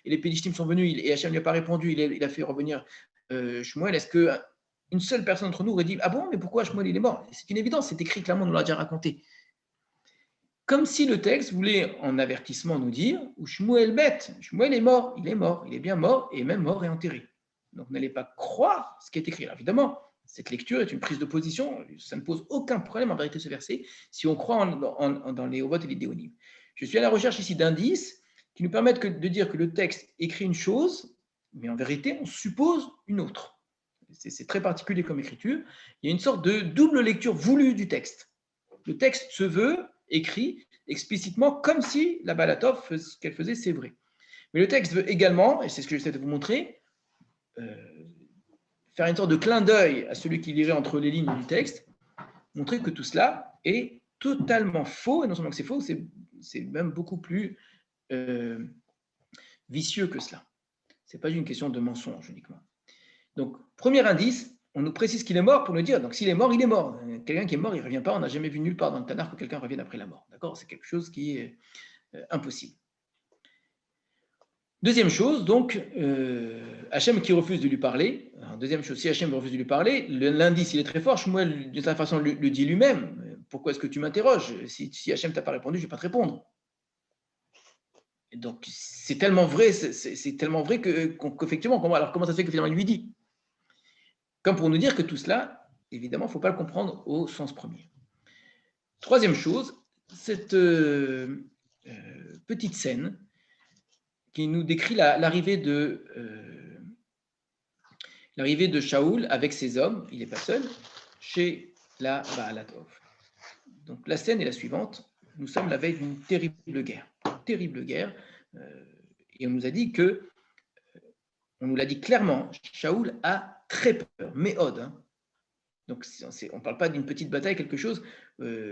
les Pélishtim sont venus, et Hachem ne lui a pas répondu, il a fait revenir Shmuel, est-ce qu'une seule personne d'entre nous aurait dit ah bon, mais pourquoi Shmuel il est mort? C'est une évidence, c'est écrit clairement, on nous l'a déjà raconté. Comme si le texte voulait en avertissement nous dire où Shmuel bête, Shmuel est mort, il est bien mort et même mort et enterré. Donc n'allez pas croire ce qui est écrit. Alors, évidemment, cette lecture est une prise de position, ça ne pose aucun problème en vérité ce verset si on croit dans les Ovot et les Déonim. Je suis à la recherche ici d'indices qui nous permettent de dire que le texte écrit une chose, mais en vérité on suppose une autre. C'est très particulier comme écriture. Il y a une sorte de double lecture voulue du texte. Le texte se veut écrit explicitement comme si la Balatov, ce qu'elle faisait, c'est vrai. Mais le texte veut également, et c'est ce que j'essaie de vous montrer, faire une sorte de clin d'œil à celui qui lirait entre les lignes du texte, montrer que tout cela est totalement faux, et non seulement que c'est faux, c'est même beaucoup plus vicieux que cela. Ce n'est pas une question de mensonge uniquement. Donc, premier indice, on nous précise qu'il est mort pour nous dire, donc s'il est mort, il est mort. Quelqu'un qui est mort, il ne revient pas. On n'a jamais vu nulle part dans le Tanakh que quelqu'un revienne après la mort. D'accord? C'est quelque chose qui est impossible. Deuxième chose, donc, Hachem qui refuse de lui parler. Alors, deuxième chose, si Hachem refuse de lui parler, l'indice, il est très fort. Shmuel, d'une certaine façon, le dit lui-même. Pourquoi est-ce que tu m'interroges? Si Hachem ne t'a pas répondu, je ne vais pas te répondre. Et donc, c'est tellement vrai, c'est tellement vrai qu'effectivement, alors comment ça se fait que finalement il lui dit? Comme pour nous dire que tout cela, évidemment, il ne faut pas le comprendre au sens premier. Troisième chose, cette petite scène qui nous décrit l'arrivée de Shaoul avec ses hommes, il n'est pas seul, chez la Baalatov. Donc la scène est la suivante, nous sommes la veille d'une terrible guerre, et on nous a dit que, on nous l'a dit clairement, Shaoul a très peur, méode, hein. Donc, on ne parle pas d'une petite bataille, quelque chose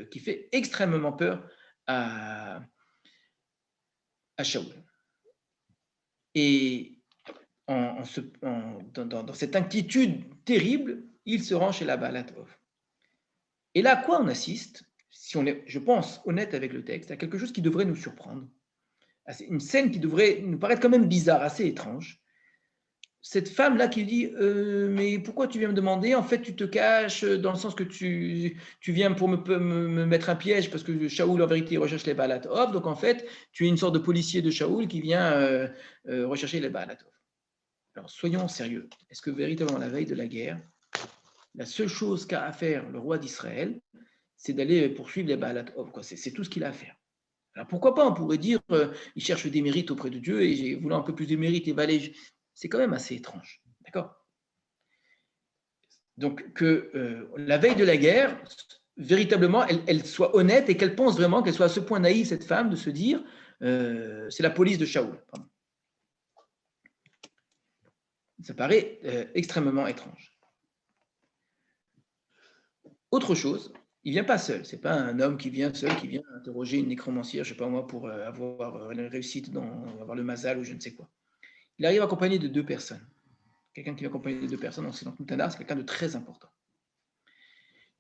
qui fait extrêmement peur à Shaoul. Et dans cette inquiétude terrible, il se rend chez la Baalatov. Et là, à quoi on assiste? Si on est, je pense, honnête avec le texte, à quelque chose qui devrait nous surprendre. Une scène qui devrait nous paraître quand même bizarre, assez étrange. Cette femme-là qui dit mais pourquoi tu viens me demander? En fait, tu te caches dans le sens que tu viens pour me mettre un piège parce que Shaoul, en vérité, recherche les Baalatov. Donc, en fait, tu es une sorte de policier de Shaoul qui vient rechercher les Baalatov. Alors, soyons sérieux. Est-ce que véritablement, la veille de la guerre, la seule chose qu'a à faire le roi d'Israël, c'est d'aller poursuivre les Baalatov, quoi. C'est tout ce qu'il a à faire. Alors, pourquoi pas? On pourrait dire il cherche des mérites auprès de Dieu et voulant un peu plus de mérites et valer. C'est quand même assez étrange. D'accord? Donc, que la veille de la guerre, véritablement, elle soit honnête et qu'elle pense vraiment, qu'elle soit à ce point naïve, cette femme, de se dire c'est la police de Shaoul. Pardon. Ça paraît extrêmement étrange. Autre chose, il ne vient pas seul. Ce n'est pas un homme qui vient seul, qui vient interroger une nécromancière, je ne sais pas moi, pour avoir une réussite, avoir le mazal ou je ne sais quoi. Il arrive accompagné de 2 personnes. Quelqu'un qui vient accompagné de 2 personnes, on sait dans Tanakh, c'est quelqu'un de très important.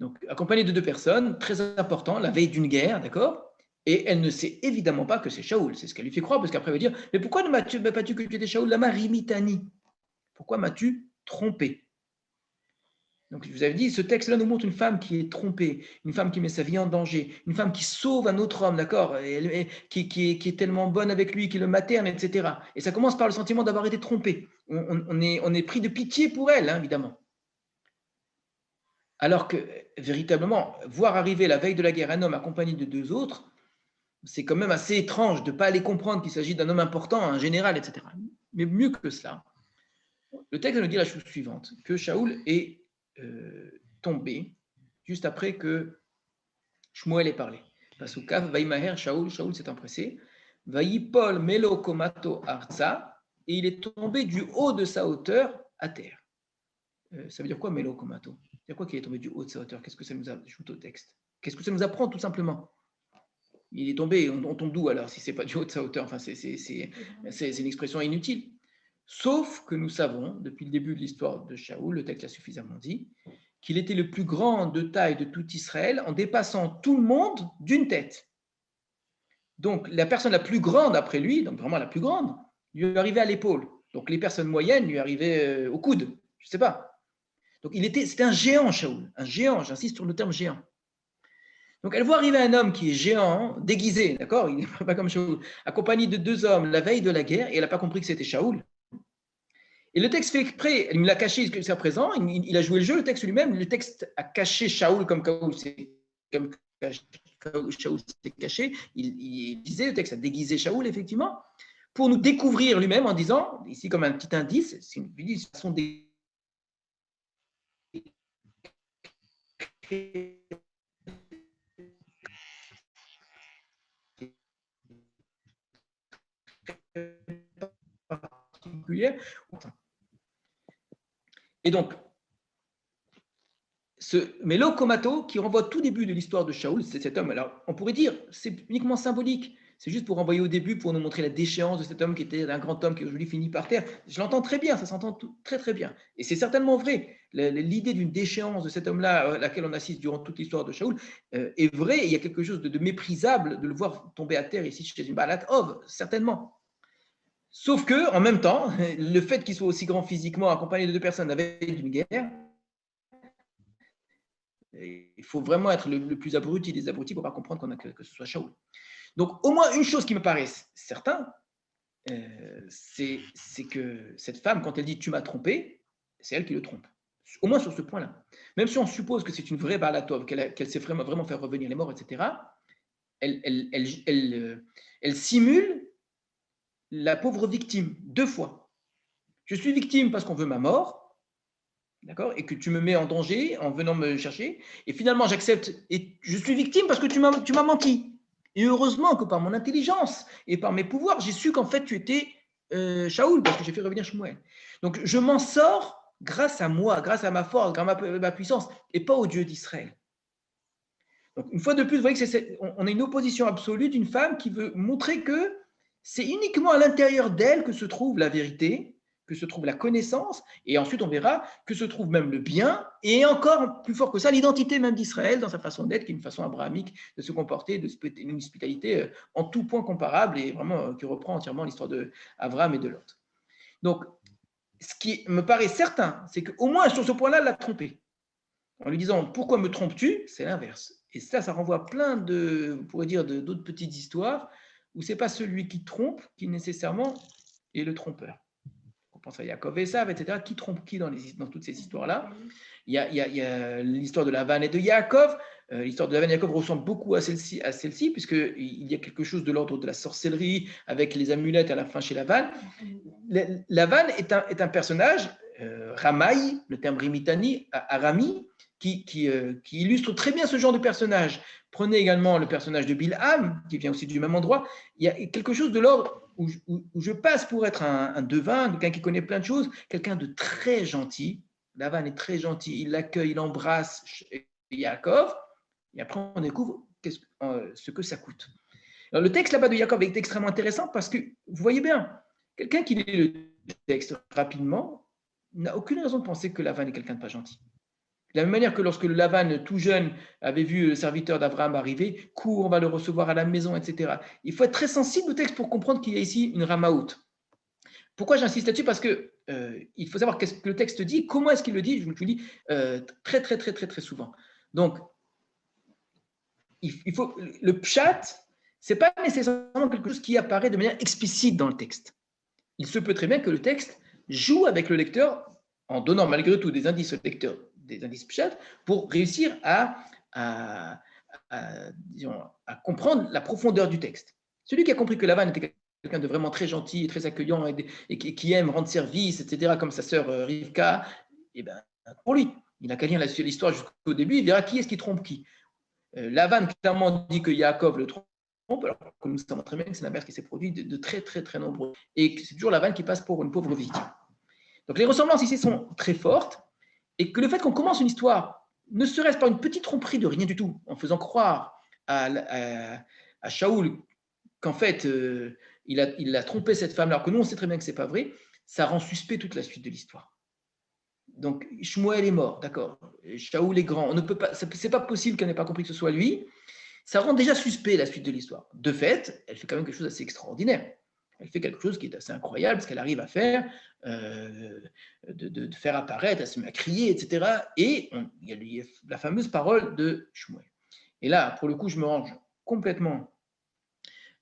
Donc, accompagné de 2 personnes, très important, la veille d'une guerre, d'accord? Et elle ne sait évidemment pas que c'est Shaoul. C'est ce qu'elle lui fait croire, parce qu'après elle va dire mais pourquoi ne m'as-tu pas dit que tu étais Shaoul, lama rimitani? Pourquoi m'as-tu trompé? Donc, je vous avais dit, ce texte-là nous montre une femme qui est trompée, une femme qui met sa vie en danger, une femme qui sauve un autre homme, d'accord, qui est tellement bonne avec lui, qui le materne, etc. Et ça commence par le sentiment d'avoir été trompé. On est pris de pitié pour elle, hein, évidemment. Alors que, véritablement, voir arriver la veille de la guerre un homme accompagné de 2 autres, c'est quand même assez étrange de ne pas aller comprendre qu'il s'agit d'un homme important, un général, etc. Mais mieux que cela, le texte nous dit la chose suivante, que Shaoul est tombé juste après que Shmuel est parlé. Pasukav, Vaïmaher, Shaoul s'est empressé. Vaïpol, Melo, Komato, Arza, et il est tombé du haut de sa hauteur à terre. Ça veut dire quoi, Melo, Komato? Ça veut dire quoi qu'il est tombé du haut de sa hauteur? Qu'est-ce que ça nous ajoute au texte? Qu'est-ce que ça nous apprend, tout simplement? Il est tombé, on tombe d'où alors, si ce n'est pas du haut de sa hauteur? Enfin, c'est une expression inutile. Sauf que nous savons, depuis le début de l'histoire de Shaoul, le texte l'a suffisamment dit, qu'il était le plus grand de taille de tout Israël en dépassant tout le monde d'une tête. Donc, la personne la plus grande après lui, donc vraiment la plus grande, lui arrivait à l'épaule. Donc, les personnes moyennes lui arrivaient au coude, je ne sais pas. Donc, c'était un géant, Shaoul, un géant, j'insiste sur le terme géant. Donc, elle voit arriver un homme qui est géant, déguisé, d'accord? Il n'est pas comme Shaoul, accompagné de 2 hommes la veille de la guerre, et elle n'a pas compris que c'était Shaoul. Et le texte fait exprès, il me l'a caché jusqu'à présent, il a joué le jeu, le texte lui-même, le texte a caché Shaoul comme Shaoul s'est caché, il disait, le texte a déguisé Shaoul, effectivement, pour nous découvrir lui-même en disant, ici comme un petit indice, c'est une façon de particulière. Et donc, ce Melo Komato, qui renvoie tout début de l'histoire de Shaoul, c'est cet homme. Alors, on pourrait dire, c'est uniquement symbolique. C'est juste pour renvoyer au début, pour nous montrer la déchéance de cet homme qui était un grand homme qui aujourd'hui finit par terre. Je l'entends très bien, ça s'entend très très bien. Et c'est certainement vrai. L'idée d'une déchéance de cet homme-là, à laquelle on assiste durant toute l'histoire de Shaoul, est vraie. Et il y a quelque chose de méprisable de le voir tomber à terre ici chez une Balat Ov, certainement. Sauf que, en même temps, le fait qu'il soit aussi grand physiquement, accompagné de 2 personnes avec une guerre, il faut vraiment être le plus abruti des abrutis pour ne pas comprendre que ce soit Shaoul. Donc, au moins une chose qui me paraît certaine, c'est que cette femme, quand elle dit « tu m'as trompé », c'est elle qui le trompe. Au moins sur ce point-là. Même si on suppose que c'est une vraie Balatov, qu'elle sait vraiment faire revenir les morts, etc., elle simule la pauvre victime 2 fois. Je suis victime parce qu'on veut ma mort, d'accord, et que tu me mets en danger en venant me chercher, et finalement j'accepte, et je suis victime parce que tu m'as menti. Et heureusement que par mon intelligence et par mes pouvoirs, j'ai su qu'en fait tu étais Shaoul, parce que j'ai fait revenir Shmuel. Donc je m'en sors grâce à moi, grâce à ma force, grâce à ma puissance, et pas au Dieu d'Israël. Donc une fois de plus, vous voyez que on a une opposition absolue d'une femme qui veut montrer que c'est uniquement à l'intérieur d'elle que se trouve la vérité, que se trouve la connaissance, et ensuite on verra que se trouve même le bien, et encore plus fort que ça, l'identité même d'Israël dans sa façon d'être, qui est une façon abrahamique de se comporter, une hospitalité en tout point comparable, et vraiment qui reprend entièrement l'histoire d'Abraham et de Lot. Donc, ce qui me paraît certain, c'est qu'au moins sur ce point-là, elle l'a trompé. En lui disant « Pourquoi me trompes-tu » c'est l'inverse. Et ça renvoie à plein on pourrait dire, d'autres petites histoires où ce n'est pas celui qui trompe qui nécessairement est le trompeur. On pense à Yaakov et Esav, etc. Qui trompe qui dans toutes ces histoires-là? Il y a l'histoire de Lavan et de Yaakov. L'histoire de Lavan et Yaakov ressemble beaucoup à celle-ci, puisqu'il y a quelque chose de l'ordre de la sorcellerie avec les amulettes à la fin chez Lavan. Lavan est un personnage, Ramaï, le terme Rimitani, Arami, qui illustre très bien ce genre de personnage. Prenez également le personnage de Bilham, qui vient aussi du même endroit. Il y a quelque chose de l'ordre où je passe pour être un devin, quelqu'un qui connaît plein de choses, quelqu'un de très gentil. Lavan est très gentil, il l'accueille, il embrasse Yaakov, et après on découvre ce que ça coûte. Alors, le texte là-bas de Yaakov est extrêmement intéressant parce que, vous voyez bien, quelqu'un qui lit le texte rapidement n'a aucune raison de penser que Lavan est quelqu'un de pas gentil. De la même manière que lorsque Lavan, tout jeune, avait vu le serviteur d'Abraham arriver, court, on va le recevoir à la maison, etc. Il faut être très sensible au texte pour comprendre qu'il y a ici une ramaout. Pourquoi j'insiste là-dessus? Parce que il faut savoir qu'est-ce que le texte dit, comment est-ce qu'il le dit, je vous le dis très, très, très, très, très souvent. Donc, il faut, le pshat, ce n'est pas nécessairement quelque chose qui apparaît de manière explicite dans le texte. Il se peut très bien que le texte joue avec le lecteur en donnant malgré tout des indices au lecteur, des indices pshat, pour réussir à comprendre la profondeur du texte. Celui qui a compris que Lavan était quelqu'un de vraiment très gentil, très accueillant et qui aime rendre service, etc., comme sa sœur Rivka, et ben, pour lui, il n'a qu'à lire l'histoire jusqu'au début, il verra qui est-ce qui trompe qui. Lavan clairement dit que Yaakov le trompe, alors que nous savons très bien que c'est l'inverse qui s'est produit de très, très, très nombreux. Et que c'est toujours Lavan qui passe pour une pauvre victime. Donc les ressemblances ici sont très fortes, et que le fait qu'on commence une histoire, ne serait-ce pas une petite tromperie de rien du tout, en faisant croire à Shaoul qu'en fait, il a trompé cette femme, alors que nous, on sait très bien que ce n'est pas vrai, ça rend suspect toute la suite de l'histoire. Donc, Shmuel est mort, d'accord. Shaoul est grand. On ne peut pas, c'est pas possible qu'elle n'ait pas compris que ce soit lui. Ça rend déjà suspect la suite de l'histoire. De fait, elle fait quand même quelque chose d'assez extraordinaire. Elle fait quelque chose qui est assez incroyable, parce qu'elle arrive à faire, de faire apparaître, elle se met à crier, etc. Et il y a la fameuse parole de Shmuel. Et là, pour le coup, je me range complètement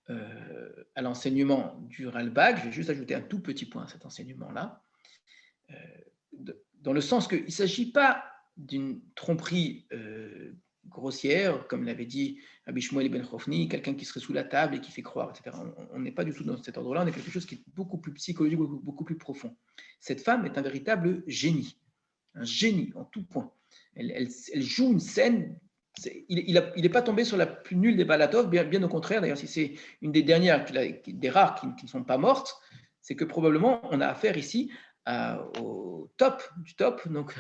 à l'enseignement du Ralbag. Je vais juste ajouter un tout petit point à cet enseignement-là, dans le sens qu'il ne s'agit pas d'une tromperie grossière, comme l'avait dit Rabbi Shmuel ibn Chofni, quelqu'un qui serait sous la table et qui fait croire, etc. On n'est pas du tout dans cet ordre-là, on est quelque chose qui est beaucoup plus psychologique, beaucoup plus profond. Cette femme est un véritable génie, un génie en tout point. Elle joue une scène. Il n'est pas tombé sur la plus nulle des Balatov, bien au contraire. D'ailleurs, si c'est une des dernières, des rares qui ne sont pas mortes, c'est que probablement on a affaire ici au top du top, donc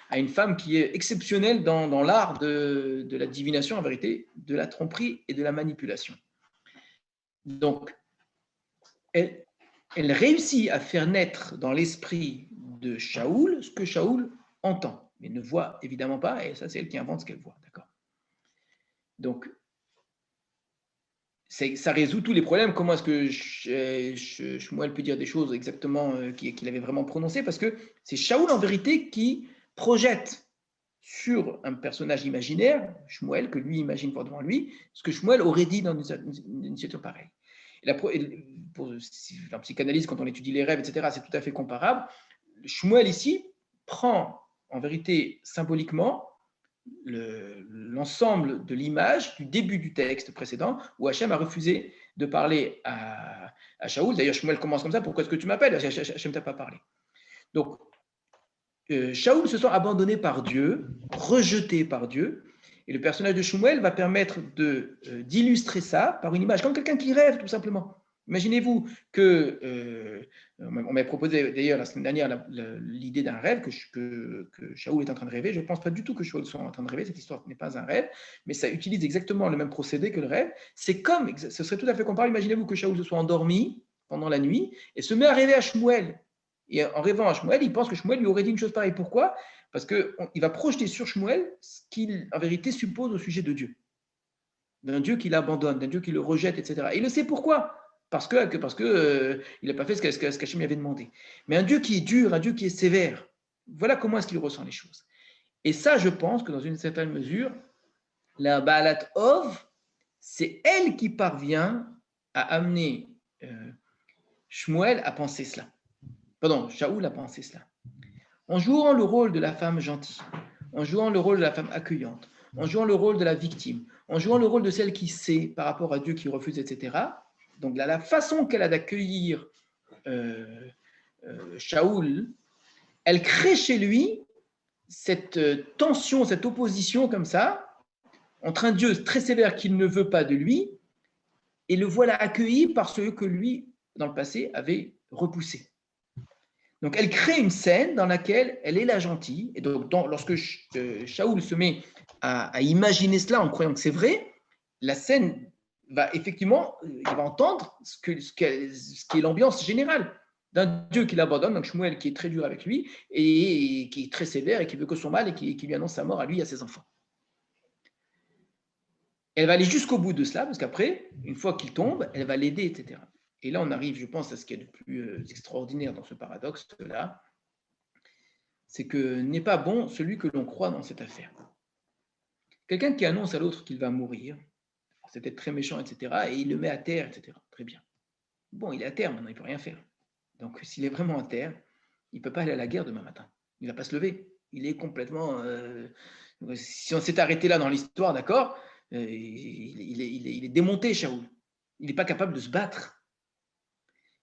à une femme qui est exceptionnelle dans l'art de la divination, en vérité, de la tromperie et de la manipulation. Donc, elle réussit à faire naître dans l'esprit de Shaoul ce que Shaoul entend, mais ne voit évidemment pas, et ça, c'est elle qui invente ce qu'elle voit, d'accord. Donc, ça résout tous les problèmes. Comment est-ce que Shmuel peut dire des choses exactement qu'il avait vraiment prononcées? Parce que c'est Shaoul, en vérité, qui projette sur un personnage imaginaire, Shmuel, que lui imagine pour devant lui, ce que Shmuel aurait dit dans une situation pareille. En psychanalyse, quand on étudie les rêves, etc., c'est tout à fait comparable. Shmuel, ici, prend, en vérité, symboliquement, l'ensemble de l'image du début du texte précédent où Hachem a refusé de parler à Shaoul. D'ailleurs, Shmuel commence comme ça: pourquoi est-ce que tu m'appelles? Hachem ne t'a pas parlé. Donc, Shaoul se sent abandonné par Dieu, rejeté par Dieu, et le personnage de Shmuel va permettre d'illustrer ça par une image, comme quelqu'un qui rêve, tout simplement. Imaginez-vous que, on m'a proposé d'ailleurs la semaine dernière l'idée d'un rêve que Shaoul est en train de rêver. Je ne pense pas du tout que Shaoul soit en train de rêver, cette histoire n'est pas un rêve, mais ça utilise exactement le même procédé que le rêve. C'est comme, ce serait tout à fait comparable, imaginez-vous que Shaoul se soit endormi pendant la nuit et se met à rêver à Shmuel. Et en rêvant à Shmuel, il pense que Shmuel lui aurait dit une chose pareille. Pourquoi? Parce qu'il va projeter sur Shmuel ce qu'il, en vérité, suppose au sujet de Dieu. D'un Dieu qui l'abandonne, d'un Dieu qui le rejette, etc. Et il le sait pourquoi? Parce que il n'a pas fait ce qu'Hachem lui avait demandé. Mais un Dieu qui est dur, un Dieu qui est sévère, voilà comment est-ce qu'il ressent les choses. Et ça, je pense que dans une certaine mesure, la Baalat Ov, c'est elle qui parvient à amener Shmuel à penser cela. Pardon, Shaoul a pensé cela. En jouant le rôle de la femme gentille, en jouant le rôle de la femme accueillante, en jouant le rôle de la victime, en jouant le rôle de celle qui sait par rapport à Dieu qui refuse, etc. Donc la façon qu'elle a d'accueillir Shaoul, elle crée chez lui cette tension, cette opposition comme ça, entre un Dieu très sévère qu'il ne veut pas de lui, et le voilà accueilli par ceux que lui, dans le passé, avait repoussé. Donc, elle crée une scène dans laquelle elle est la gentille. Et donc, lorsque Shaoul se met à imaginer cela en croyant que c'est vrai, la scène va effectivement, il va entendre ce qui est l'ambiance générale d'un Dieu qui l'abandonne, donc Shmuel qui est très dur avec lui et qui est très sévère et qui veut que son mal et qui lui annonce sa mort à lui et à ses enfants. Elle va aller jusqu'au bout de cela, parce qu'après, une fois qu'il tombe, elle va l'aider, etc. Et là, on arrive, je pense, à ce qui est le plus extraordinaire dans ce paradoxe-là, c'est que n'est pas bon celui que l'on croit dans cette affaire. Quelqu'un qui annonce à l'autre qu'il va mourir, c'est peut-être très méchant, etc., et il le met à terre, etc. Très bien. Bon, il est à terre maintenant, il ne peut rien faire. Donc, s'il est vraiment à terre, il ne peut pas aller à la guerre demain matin. Il ne va pas se lever. Il est complètement... si on s'est arrêté là dans l'histoire, d'accord, il est démonté, Shaoul. Il n'est pas capable de se battre.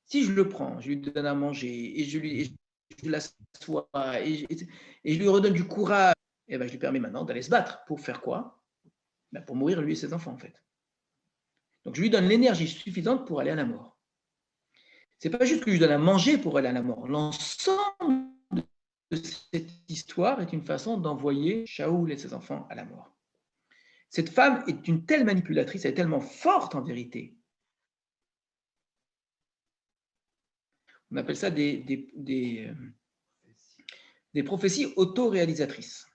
Si je le prends, je lui donne à manger, et je l'assois, et je lui redonne du courage, et ben je lui permets maintenant d'aller se battre. Pour faire quoi? Ben, pour mourir, lui et ses enfants, en fait. Donc, je lui donne l'énergie suffisante pour aller à la mort. Ce n'est pas juste que je lui donne à manger pour aller à la mort. L'ensemble de cette histoire est une façon d'envoyer Shaoul et ses enfants à la mort. Cette femme est une telle manipulatrice, elle est tellement forte en vérité. On appelle ça des prophéties autoréalisatrices.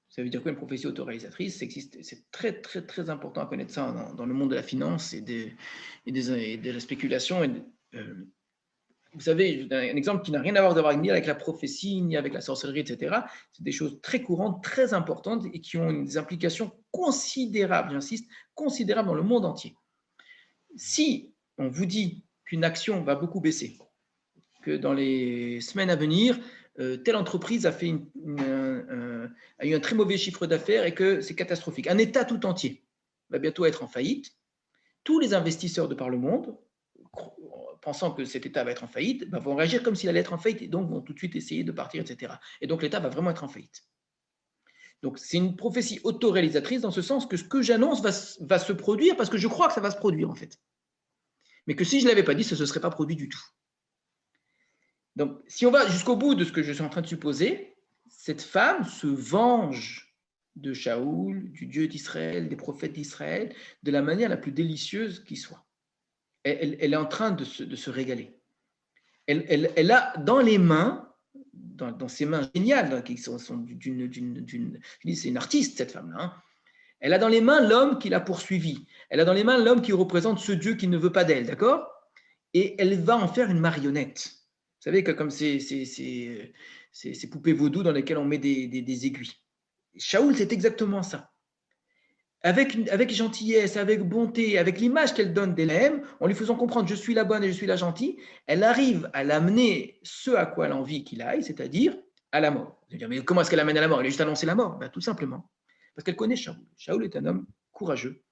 Ça veut dire quoi une prophétie autoréalisatrice? C'est très, très, très important à connaître ça dans le monde de la finance et de la spéculation. Vous savez, un exemple qui n'a rien à voir ni avec la prophétie, ni avec la sorcellerie, etc. C'est des choses très courantes, très importantes et qui ont des implications considérables, j'insiste, considérables dans le monde entier. Si on vous dit qu'une action va beaucoup baisser, que dans les semaines à venir, telle entreprise a eu un très mauvais chiffre d'affaires et que c'est catastrophique, un État tout entier va bientôt être en faillite, tous les investisseurs de par le monde, pensant que cet État va être en faillite, vont réagir comme s'il allait être en faillite et donc vont tout de suite essayer de partir, etc. Et donc l'État va vraiment être en faillite. Donc c'est une prophétie autoréalisatrice dans ce sens que ce que j'annonce va se produire parce que je crois que ça va se produire en fait. Mais que si je ne l'avais pas dit, ça ne se serait pas produit du tout. Donc si on va jusqu'au bout de ce que je suis en train de supposer, cette femme se venge de Shaoul, du Dieu d'Israël, des prophètes d'Israël, de la manière la plus délicieuse qui soit. Elle est en train de se régaler. Elle a dans les mains, dans ses mains géniales, qui sont c'est une artiste cette femme-là, hein. Elle a dans les mains l'homme qui l'a poursuivi. Elle a dans les mains l'homme qui représente ce Dieu qui ne veut pas d'elle, d'accord? Et elle va en faire une marionnette. Vous savez que comme ces poupées vaudou dans lesquelles on met des aiguilles. Shaoul, c'est exactement ça. Avec gentillesse, avec bonté, avec l'image qu'elle donne d'elle-même, en lui faisant comprendre je suis la bonne et je suis la gentille, elle arrive à l'amener ce à quoi elle a envie qu'il aille, c'est-à-dire à la mort. Vous allez dire, mais comment est-ce qu'elle l'amène à la mort? Elle a juste annoncé la mort. Ben, tout simplement. Parce qu'elle connaît Shaoul. Shaoul est un homme courageux,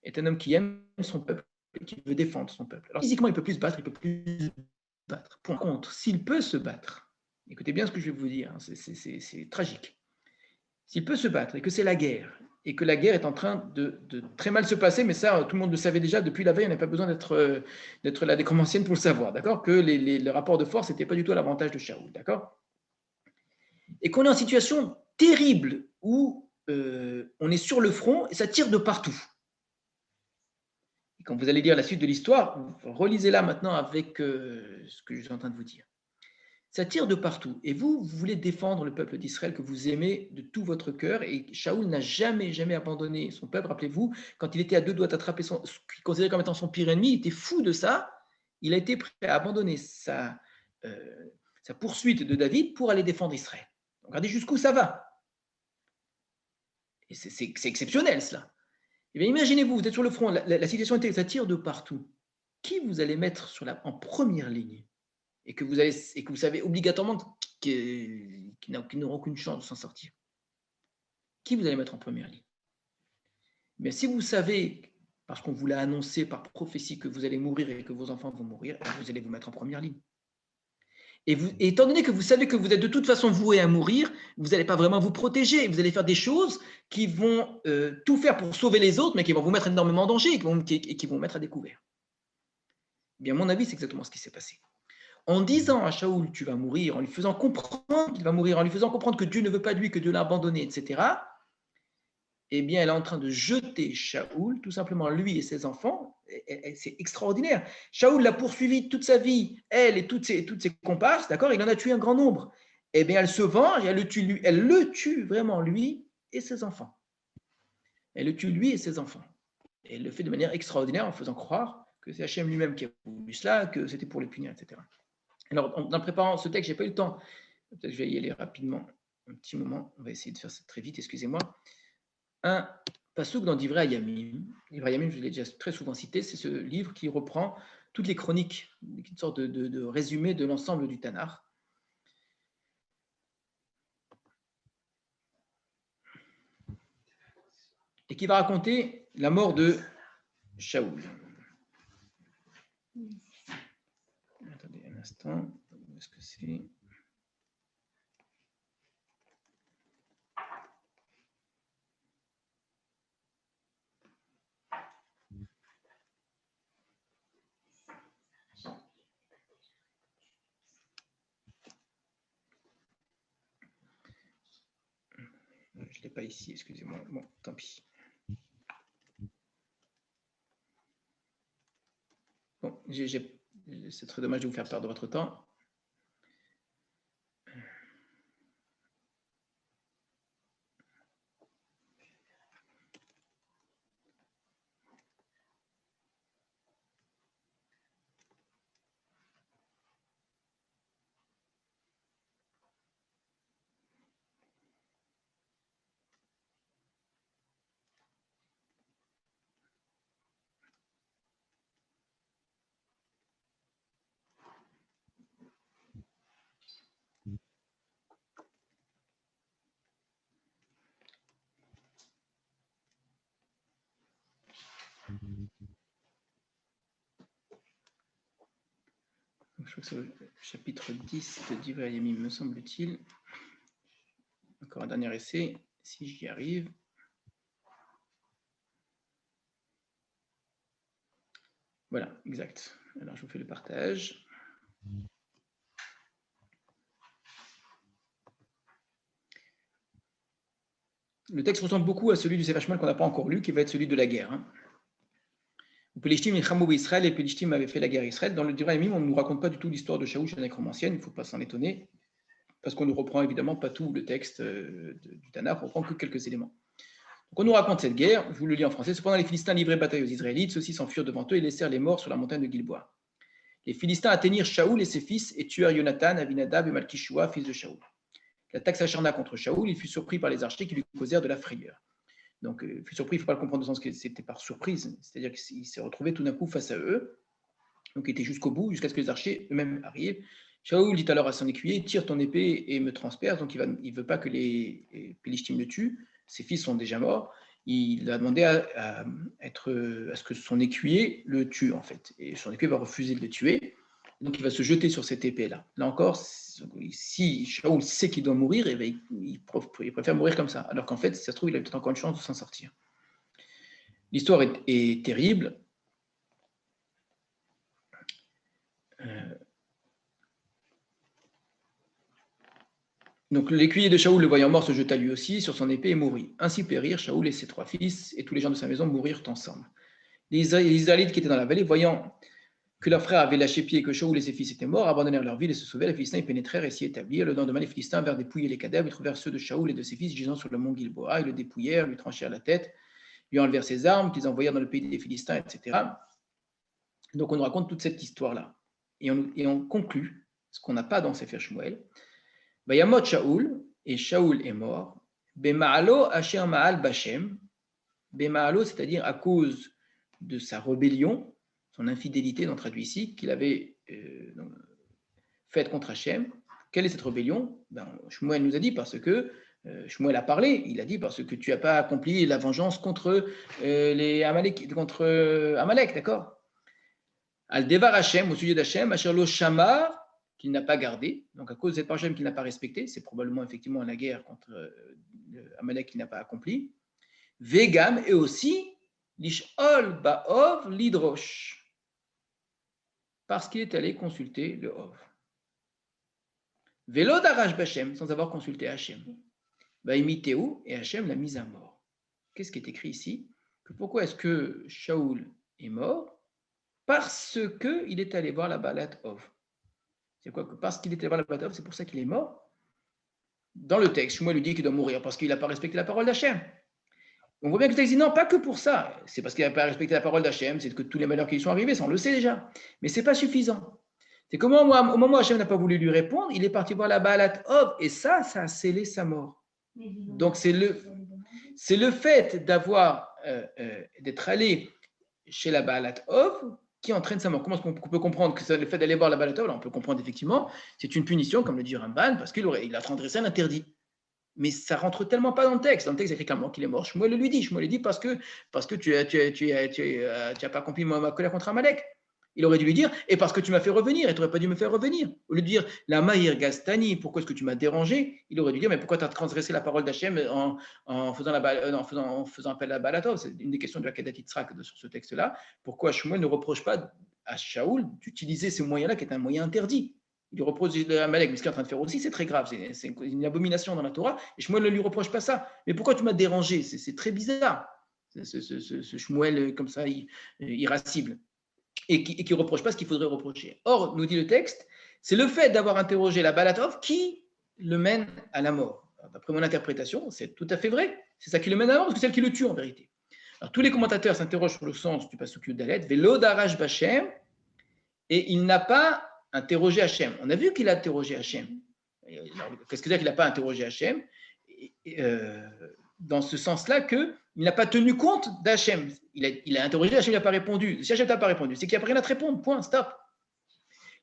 est un homme qui aime son peuple et qui veut défendre son peuple. Alors physiquement, il ne peut plus se battre, il ne peut plus se battre. Par contre, s'il peut se battre, écoutez bien ce que je vais vous dire, hein, c'est tragique. S'il peut se battre et que c'est la guerre, et que la guerre est en train de très mal se passer, mais ça, tout le monde le savait déjà depuis la veille, on n'a pas besoin d'être la décromancienne pour le savoir, d'accord? Que le rapport de force n'était pas du tout à l'avantage de Shaoul, d'accord? Et qu'on est en situation terrible où on est sur le front et ça tire de partout. Et quand vous allez lire la suite de l'histoire, relisez-la maintenant avec ce que je suis en train de vous dire. Ça tire de partout. Et vous voulez défendre le peuple d'Israël que vous aimez de tout votre cœur. Et Shaoul n'a jamais, jamais abandonné son peuple. Rappelez-vous, quand il était à deux doigts d'attraper ce qu'il considérait comme étant son pire ennemi, il était fou de ça. Il a été prêt à abandonner sa poursuite de David pour aller défendre Israël. Regardez jusqu'où ça va. Et c'est exceptionnel, cela. Et bien, imaginez-vous, vous êtes sur le front, la situation était, ça tire de partout. Qui vous allez mettre en première ligne et que vous savez obligatoirement qu'ils n'auront aucune chance de s'en sortir? Qui vous allez mettre en première ligne? Mais si vous savez, parce qu'on vous l'a annoncé par prophétie, que vous allez mourir et que vos enfants vont mourir, vous allez vous mettre en première ligne. Et étant donné que vous savez que vous êtes de toute façon voué à mourir, vous n'allez pas vraiment vous protéger. Vous allez faire des choses qui vont tout faire pour sauver les autres, mais qui vont vous mettre énormément en danger et qui vont mettre à découvert. Bien, à mon avis, c'est exactement ce qui s'est passé. En disant à Shaoul, tu vas mourir, en lui faisant comprendre qu'il va mourir, en lui faisant comprendre que Dieu ne veut pas de lui, que Dieu l'a abandonné, etc., eh bien, elle est en train de jeter Shaoul, tout simplement lui et ses enfants. C'est extraordinaire. Shaoul l'a poursuivi toute sa vie, elle et toutes ses comparses, d'accord? Il en a tué un grand nombre. Eh bien, elle se venge, elle le tue vraiment, lui et ses enfants. Elle le tue lui et ses enfants. Et elle le fait de manière extraordinaire en faisant croire que c'est Hachem lui-même qui a voulu cela, que c'était pour les punir, etc. Alors, en préparant ce texte, je n'ai pas eu le temps. Peut-être que je vais y aller rapidement, un petit moment. On va essayer de faire ça très vite, excusez-moi. Un passouk dans Divrei Hayamim. Divrei Hayamim, je l'ai déjà très souvent cité, c'est ce livre qui reprend toutes les chroniques, une sorte de résumé de l'ensemble du Tanakh. Et qui va raconter la mort de Shaoul. Attendez un instant. Où est-ce que c'est ? je ne l'ai pas ici, excusez-moi. Bon, tant pis. Bon, c'est très dommage de vous faire perdre votre temps. Je crois que c'est le chapitre 10 de Divrei Hayamim, me semble-t-il. Encore un dernier essai, si j'y arrive. Voilà, exact. Alors, je vous fais le partage. Le texte ressemble beaucoup à celui du Sefer Shmuel qu'on n'a pas encore lu, qui va être celui de la guerre. Pelishtim et Chamou Israël, et Pelishtim avaient fait la guerre à Israël. Dans le Divrei Hayamim, on ne nous raconte pas du tout l'histoire de Shaoul chez la nécromancienne, il ne faut pas s'en étonner, parce qu'on ne reprend évidemment pas tout le texte du Tanakh, on reprend que quelques éléments. Donc on nous raconte cette guerre, je vous le lis en français. Cependant, les Philistins livraient bataille aux Israélites, ceux-ci s'enfuirent devant eux et laissèrent les morts sur la montagne de Gilboa. Les Philistins atteignirent Shaoul et ses fils et tuèrent Jonathan, Avinadab et Malkishua, fils de Shaoul. L'attaque s'acharna contre Shaoul, il fut surpris par les archers qui lui causèrent de la frayeur. Donc, il fut surpris, il ne faut pas le comprendre dans le sens que c'était par surprise, c'est-à-dire qu'il s'est retrouvé tout d'un coup face à eux, donc il était jusqu'au bout, jusqu'à ce que les archers eux-mêmes arrivent. Shaoul dit alors à son écuyer, tire ton épée et me transperce, donc il ne veut pas que les Pélishtim le tuent, ses fils sont déjà morts, il a demandé à ce que son écuyer le tue en fait, et son écuyer va refuser de le tuer, donc il va se jeter sur cette épée-là. Là encore, si Shaoul sait qu'il doit mourir, il préfère mourir comme ça, alors qu'en fait, si ça se trouve, il a peut-être encore une chance de s'en sortir. L'histoire est terrible. Donc l'écuyer de Shaoul, le voyant mort, se jeta lui aussi sur son épée et mourut. Ainsi périrent Shaoul et ses 3 fils, et tous les gens de sa maison mourirent ensemble. Les Israélites qui étaient dans la vallée, voyant que leurs frères avaient lâché pied et que Shaoul et ses fils étaient morts, abandonnèrent leur ville et se sauvèrent. Les Philistins y pénétrèrent et s'y établirent. Le lendemain, les Philistins vinrent dépouiller les cadavres. Ils trouvèrent ceux de Shaoul et de ses fils gisant sur le mont Gilboa. Ils le dépouillèrent, lui tranchèrent la tête, lui enlevèrent ses armes, qu'ils envoyèrent dans le pays des Philistins, etc. Donc on nous raconte toute cette histoire-là. Et on conclut, ce qu'on n'a pas dans Sefer Shmuel. Vayamot Shaoul, et Shaoul est mort. Bema'alo asher ma'al bashem. Bema'alo, c'est-à-dire à cause de sa rébellion, son infidélité, on traduit ici, qu'il avait faite contre Hachem. Quelle est cette rébellion? Shmuel nous a dit parce que Shmuel a parlé, il a dit parce que tu n'as pas accompli la vengeance contre les Amalek, contre Amalek, d'accord? Al devar Hachem, au sujet d'Hachem, asher lo shamar, qu'il n'a pas gardé, donc à cause de cette parole qu'il n'a pas respectée, c'est probablement effectivement la guerre contre Amalek qu'il n'a pas accompli. Vegam, et aussi l'ishol ba'ov lidrosh, parce qu'il est allé consulter le Hov. Velo darash b'Hachem, sans avoir consulté Hachem. Ba'imiteu, et Hachem l'a mis à mort. Qu'est-ce qui est écrit ici? Pourquoi est-ce que Shaoul est mort? Parce qu'il est allé voir la Balat Hov. C'est quoi? Parce qu'il était allé voir la Balat Hov, c'est pour ça qu'il est mort? Dans le texte, Shmuel lui dit qu'il doit mourir parce qu'il n'a pas respecté la parole d'Hachem. On voit bien que le texte dit non, pas que pour ça. C'est parce qu'il n'a pas respecté la parole d'Hachem, c'est que tous les malheurs qui lui sont arrivés, ça on le sait déjà. Mais ce n'est pas suffisant. C'est qu'au moment où Hachem n'a pas voulu lui répondre, il est parti voir la Baalat Hov, et ça a scellé sa mort. Donc c'est le fait d'être allé chez la Baalat Hov qui entraîne sa mort. Comment est-ce qu'on peut comprendre que le fait d'aller voir la Baalat Hov? On peut comprendre effectivement, c'est une punition, comme le dit Ramban, parce qu'il a transgressé un interdit. Mais ça rentre tellement pas dans le texte. Dans le texte, il écrit clairement qu'il est mort. Shmuel le lui dit. Shmuel lui dit parce que tu n'as pas accompli ma colère contre Amalek. Il aurait dû lui dire, et parce que tu m'as fait revenir, et tu n'aurais pas dû me faire revenir. Au lieu de dire, la Mahir Gastani, pourquoi est-ce que tu m'as dérangé? Il aurait dû dire, mais pourquoi tu as transgressé la parole d'Hachem en faisant appel à la Balatov? C'est une des questions de la Kedat Yitzhak sur ce texte-là. Pourquoi Shmuel ne reproche pas à Shaoul d'utiliser ce moyen-là, qui est un moyen interdit? Il lui reproche Amalek, mais ce qu'il est en train de faire aussi, c'est très grave. C'est une abomination dans la Torah. Et Shmuel ne lui reproche pas ça. Mais pourquoi tu m'as dérangé? C'est très bizarre. Ce Shmuel comme ça, irascible. Et qui ne reproche pas ce qu'il faudrait reprocher. Or, nous dit le texte, c'est le fait d'avoir interrogé la Balatov qui le mène à la mort. D'après mon interprétation, c'est tout à fait vrai. C'est ça qui le mène à la mort, parce que c'est celle qui le tue en vérité. Alors, tous les commentateurs s'interrogent sur le sens du pasuk Dalet, Velo darash Bachem, et il n'a pas interrogé Hachem. On a vu qu'il a interrogé Hachem. Qu'est-ce que c'est qu'il n'a pas interrogé Hachem? Dans ce sens-là qu'il n'a pas tenu compte d'Hachem. Il a interrogé, Hachem n'a pas répondu. Si Hachem n'a pas répondu, c'est qu'il n'y a rien à te répondre, point, stop.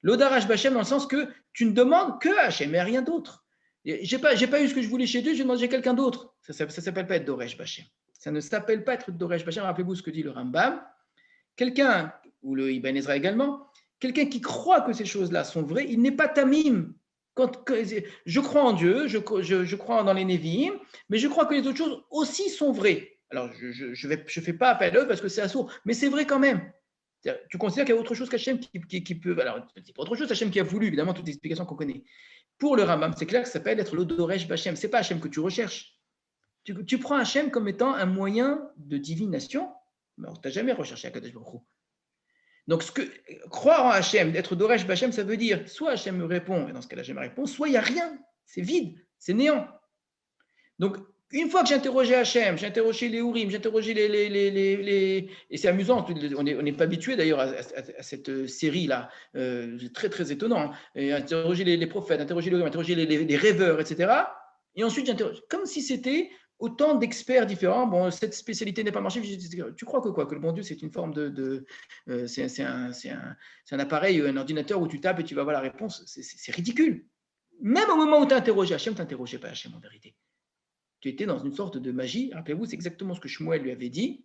L'Odarash Bachem dans le sens que tu ne demandes que Hachem et à rien d'autre. J'ai pas eu ce que je voulais chez Dieu, j'ai demandé quelqu'un d'autre. Ça ne s'appelle pas être Doresh Bachem. Ça ne s'appelle pas être Doresh Bachem. Rappelez-vous ce que dit le Rambam. Quelqu'un, ou le Ibn Ezra également, quelqu'un qui croit que ces choses-là sont vraies, il n'est pas tamim. Je crois en Dieu, je crois dans les Nevi'im, mais je crois que les autres choses aussi sont vraies. Alors, je fais pas appel à eux parce que c'est assourd, mais c'est vrai quand même. Tu considères qu'il y a autre chose qu'Hachem qui peut. Alors, c'est pas autre chose, Hachem qui a voulu, évidemment, toutes les explications qu'on connaît. Pour le Rambam, c'est clair que ça s'appelle être l'Odoresh Bachem. C'est pas Hachem que tu recherches. Tu prends Hachem comme étant un moyen de divination, mais tu n'as jamais recherché Akadosh Baruch Hu. Donc, croire en Hachem, d'être Doresh Bachem, ça veut dire soit Hachem me répond, et dans ce cas-là, Hachem me répond, soit il n'y a rien, c'est vide, c'est néant. Donc, une fois que j'ai interrogé Hachem, j'ai interrogé les Urim, j'ai interrogé les. Et c'est amusant, on n'est pas habitué d'ailleurs à cette série-là, très très étonnant. Et interroger les prophètes, interroger les Urim, interroger les rêveurs, etc. Et ensuite, j'interroge, comme si c'était autant d'experts différents. Bon, cette spécialité n'est pas marché. Tu crois que quoi? Que le bon Dieu, c'est une forme c'est un appareil, un ordinateur où tu tapes et tu vas voir la réponse. C'est ridicule. Même au moment où tu as interrogé Hachem, tu n'interrogeais pas Hachem en vérité. Tu étais dans une sorte de magie. Rappelez-vous, c'est exactement ce que Shmuel lui avait dit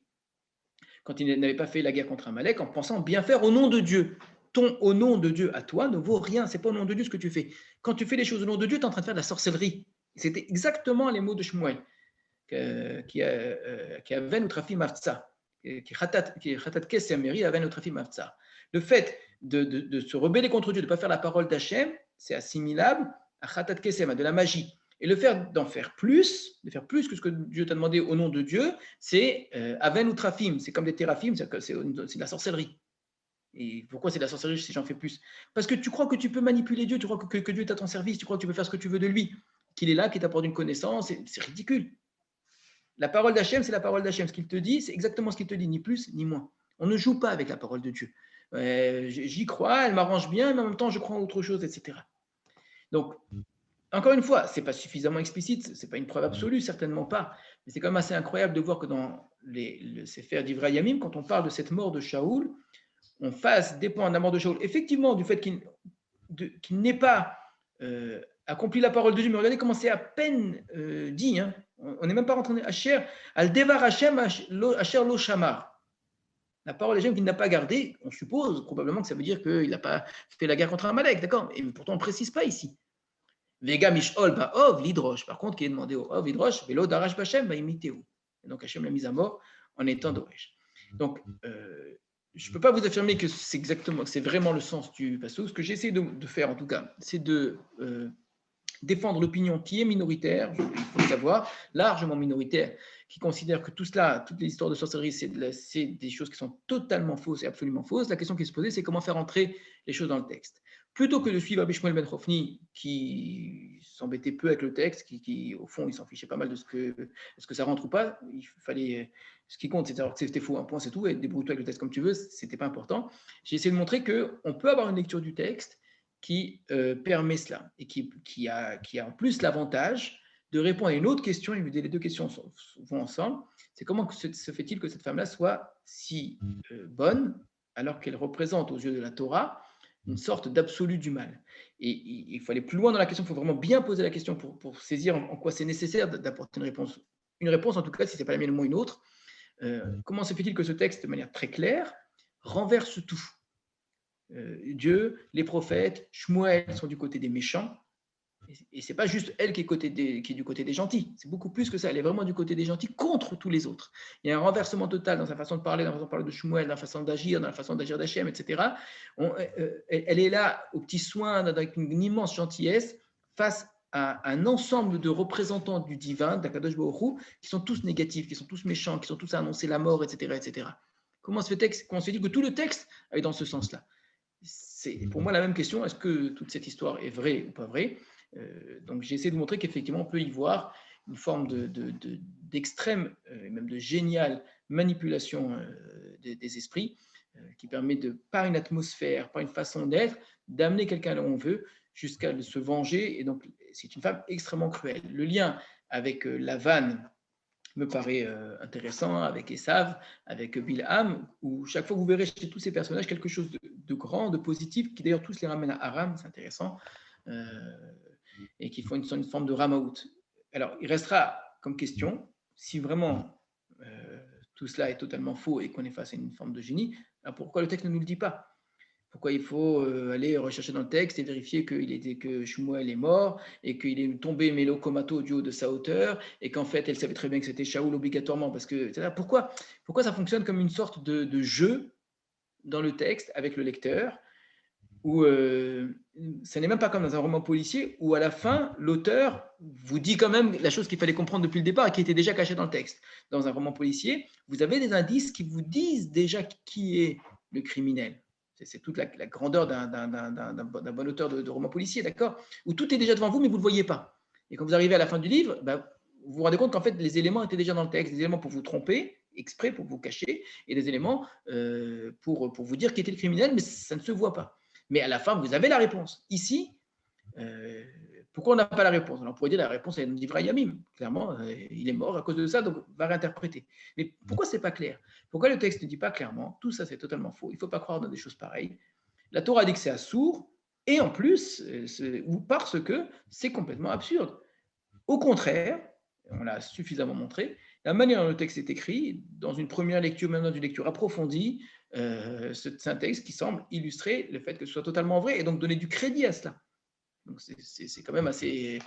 quand il n'avait pas fait la guerre contre Amalek, en pensant bien faire au nom de Dieu. Ton au nom de Dieu à toi ne vaut rien. C'est pas au nom de Dieu ce que tu fais. Quand tu fais les choses au nom de Dieu, tu es en train de faire de la sorcellerie. C'était exactement les mots de Shmuel. Qui avait notre fille Mafza, qui Khatat Kesemeri avait notre fille Mafza. Le fait de se rebeller contre Dieu, de ne pas faire la parole d'Hachem, c'est assimilable à Khatat Kesem, à de la magie. Et le fait d'en faire plus, de faire plus que ce que Dieu t'a demandé au nom de Dieu, c'est Aven ou Trafim, c'est comme des téraphim, c'est de la sorcellerie. Et pourquoi c'est de la sorcellerie si j'en fais plus? Parce que tu crois que tu peux manipuler Dieu, tu crois que Dieu est à ton service, tu crois que tu peux faire ce que tu veux de lui, qu'il est là, qu'il t'apporte une connaissance, c'est ridicule. La parole d'Hachem, c'est la parole d'Hachem. Ce qu'il te dit, c'est exactement ce qu'il te dit, ni plus ni moins. On ne joue pas avec la parole de Dieu. J'y crois, elle m'arrange bien, mais en même temps, je crois en autre chose, etc. Donc, encore une fois, ce n'est pas suffisamment explicite, ce n'est pas une preuve absolue, certainement pas. Mais c'est quand même assez incroyable de voir que dans le Sefer d'Ivrei Yamim, quand on parle de cette mort de Shaoul, on fasse dépendamment de Shaoul, effectivement, du fait qu'il n'ait pas accompli la parole de Dieu, mais regardez comment c'est à peine dit, hein. On n'est même pas rentré à Asher, al devar Hashem, Asher lo shamar. La parole d'Hachem qu'il n'a pas gardée, on suppose probablement que ça veut dire qu'il n'a pas fait la guerre contre Amalek, d'accord? Et pourtant, on ne précise pas ici. Vega mishol ba'ov lidrosh. Par contre, qui est demandé au ov lidrosh, velo darash b'Hachem ba'imitéou. Et donc, Hachem l'a mise à mort en étant doresh. Donc, je ne peux pas vous affirmer que c'est vraiment le sens du passage. Ce que j'essaie de faire, en tout cas, c'est de défendre l'opinion qui est minoritaire, il faut le savoir, largement minoritaire, qui considère que tout cela, toutes les histoires de sorcellerie, c'est des choses qui sont totalement fausses et absolument fausses. La question qui se posait, c'est comment faire entrer les choses dans le texte. Plutôt que de suivre Rabbi Shmuel ben Chofni, qui s'embêtait peu avec le texte, qui au fond, il s'en fichait pas mal de ce que ça rentre ou pas, il fallait, ce qui compte, c'est savoir que c'était faux, un point, c'est tout, et débrouille-toi avec le texte comme tu veux, c'était pas important. J'ai essayé de montrer qu'on peut avoir une lecture du texte qui permet cela et qui a en plus l'avantage de répondre à une autre question. Et les deux questions vont ensemble. C'est comment se fait-il que cette femme-là soit si bonne alors qu'elle représente aux yeux de la Torah une sorte d'absolu du mal. Et il faut aller plus loin dans la question, il faut vraiment bien poser la question pour saisir en quoi c'est nécessaire d'apporter une réponse. Une réponse, en tout cas, si ce n'est pas la mienne ou une autre. Comment se fait-il que ce texte, de manière très claire, renverse tout? Dieu, les prophètes, Shmuel sont du côté des méchants, Et ce n'est pas juste elle qui est du côté des gentils. C'est beaucoup plus que ça. Elle est vraiment du côté des gentils contre tous les autres. Il y a un renversement total dans sa façon de parler, dans la façon de parler de Shmuel, dans la façon d'agir, dans la façon d'agir d'Hachem, etc. Elle est là aux petits soins, avec une immense gentillesse, face à un ensemble de représentants du divin, d'Akadosh Baruch Hu, qui sont tous négatifs, qui sont tous méchants, qui sont tous à annoncer la mort, etc. etc. Comment se dit que tout le texte est dans ce sens-là? C'est pour moi la même question. Est-ce que toute cette histoire est vraie ou pas vraie? Donc j'ai essayé de montrer qu'effectivement on peut y voir une forme d'extrême, même de géniale manipulation des esprits qui permet par une atmosphère, par une façon d'être, d'amener quelqu'un là où on veut jusqu'à se venger. Et donc c'est une femme extrêmement cruelle. Le lien avec Lavan me paraît intéressant, avec Esav, avec Bilham, où chaque fois que vous verrez chez tous ces personnages quelque chose de grand, de positif, qui d'ailleurs tous les ramènent à Aram, c'est intéressant. Et qui font une forme de ramaout. Alors, il restera comme question, si vraiment tout cela est totalement faux et qu'on est face à une forme de génie, alors pourquoi le texte ne nous le dit pas? Pourquoi il faut aller rechercher dans le texte et vérifier que Shmuel est mort et qu'il est tombé mélo-comato du haut de sa hauteur et qu'en fait, elle savait très bien que c'était Shaoul obligatoirement parce que, etc. Pourquoi ça fonctionne comme une sorte de jeu dans le texte avec le lecteur où ce n'est même pas comme dans un roman policier où à la fin, l'auteur vous dit quand même la chose qu'il fallait comprendre depuis le départ et qui était déjà cachée dans le texte. Dans un roman policier, vous avez des indices qui vous disent déjà qui est le criminel. C'est toute la grandeur d'un bon auteur de roman policier, d'accord? Où tout est déjà devant vous, mais vous ne le voyez pas. Et quand vous arrivez à la fin du livre, vous vous rendez compte qu'en fait, les éléments étaient déjà dans le texte, des éléments pour vous tromper, exprès pour vous cacher, et des éléments pour vous dire qui était le criminel, mais ça ne se voit pas. Mais à la fin, vous avez la réponse. Ici, pourquoi on n'a pas la réponse? Alors, on pourrait dire la réponse est dans le livre Yamim. Clairement, il est mort à cause de ça, donc on va réinterpréter. Mais pourquoi ce n'est pas clair? Pourquoi le texte ne dit pas clairement? Tout ça, c'est totalement faux. Il ne faut pas croire dans des choses pareilles. La Torah dit que c'est assourd, et en plus, parce que c'est complètement absurde. Au contraire, on l'a suffisamment montré, la manière dont le texte est écrit, dans une première lecture, même dans une lecture approfondie, c'est un texte qui semble illustrer le fait que ce soit totalement vrai et donc donner du crédit à cela. Donc c'est quand même assez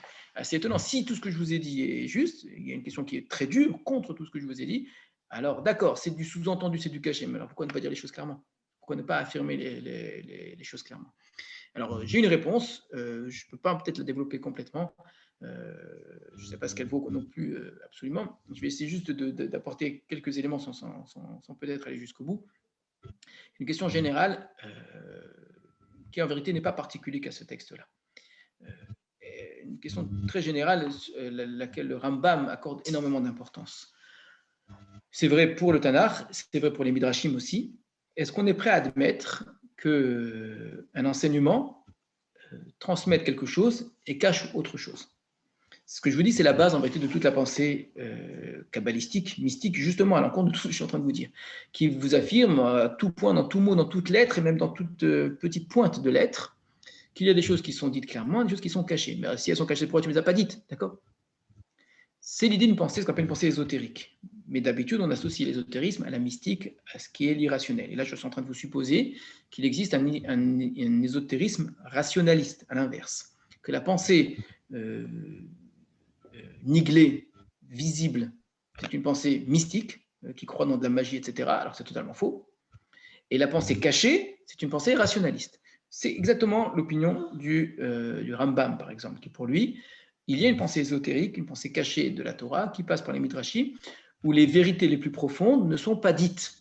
étonnant. Si tout ce que je vous ai dit est juste, il y a une question qui est très dure contre tout ce que je vous ai dit, alors d'accord, c'est du sous-entendu, c'est du caché, mais alors pourquoi ne pas dire les choses clairement? Pourquoi ne pas affirmer les choses clairement? Alors j'ai une réponse, je ne peux pas peut-être la développer complètement, je ne sais pas ce qu'elle vaut non plus absolument. Je vais essayer juste d'apporter quelques éléments sans peut-être aller jusqu'au bout. Une question générale qui en vérité n'est pas particulière à ce texte-là. Une question très générale laquelle le Rambam accorde énormément d'importance. C'est vrai pour le Tanakh, c'est vrai pour les Midrashim aussi. Est-ce qu'on est prêt à admettre qu'un enseignement transmette quelque chose et cache autre chose? Ce que je vous dis, c'est la base en vérité de toute la pensée kabbalistique, mystique, justement à l'encontre de tout ce que je suis en train de vous dire, qui vous affirme à tout point, dans tout mot, dans toute lettre et même dans toute petite pointe de lettre, qu'il y a des choses qui sont dites clairement, des choses qui sont cachées. Mais si elles sont cachées, pourquoi tu ne les as pas dites? D'accord? C'est l'idée d'une pensée, ce qu'on appelle une pensée ésotérique. Mais d'habitude, on associe l'ésotérisme à la mystique, à ce qui est l'irrationnel. Et là, je suis en train de vous supposer qu'il existe un ésotérisme rationaliste, à l'inverse. Que la pensée niglée, visible, c'est une pensée mystique, qui croit dans de la magie, etc. Alors c'est totalement faux. Et la pensée cachée, c'est une pensée rationaliste. C'est exactement l'opinion du Rambam, par exemple, qui pour lui, il y a une pensée ésotérique, une pensée cachée de la Torah qui passe par les Midrashim, où les vérités les plus profondes ne sont pas dites.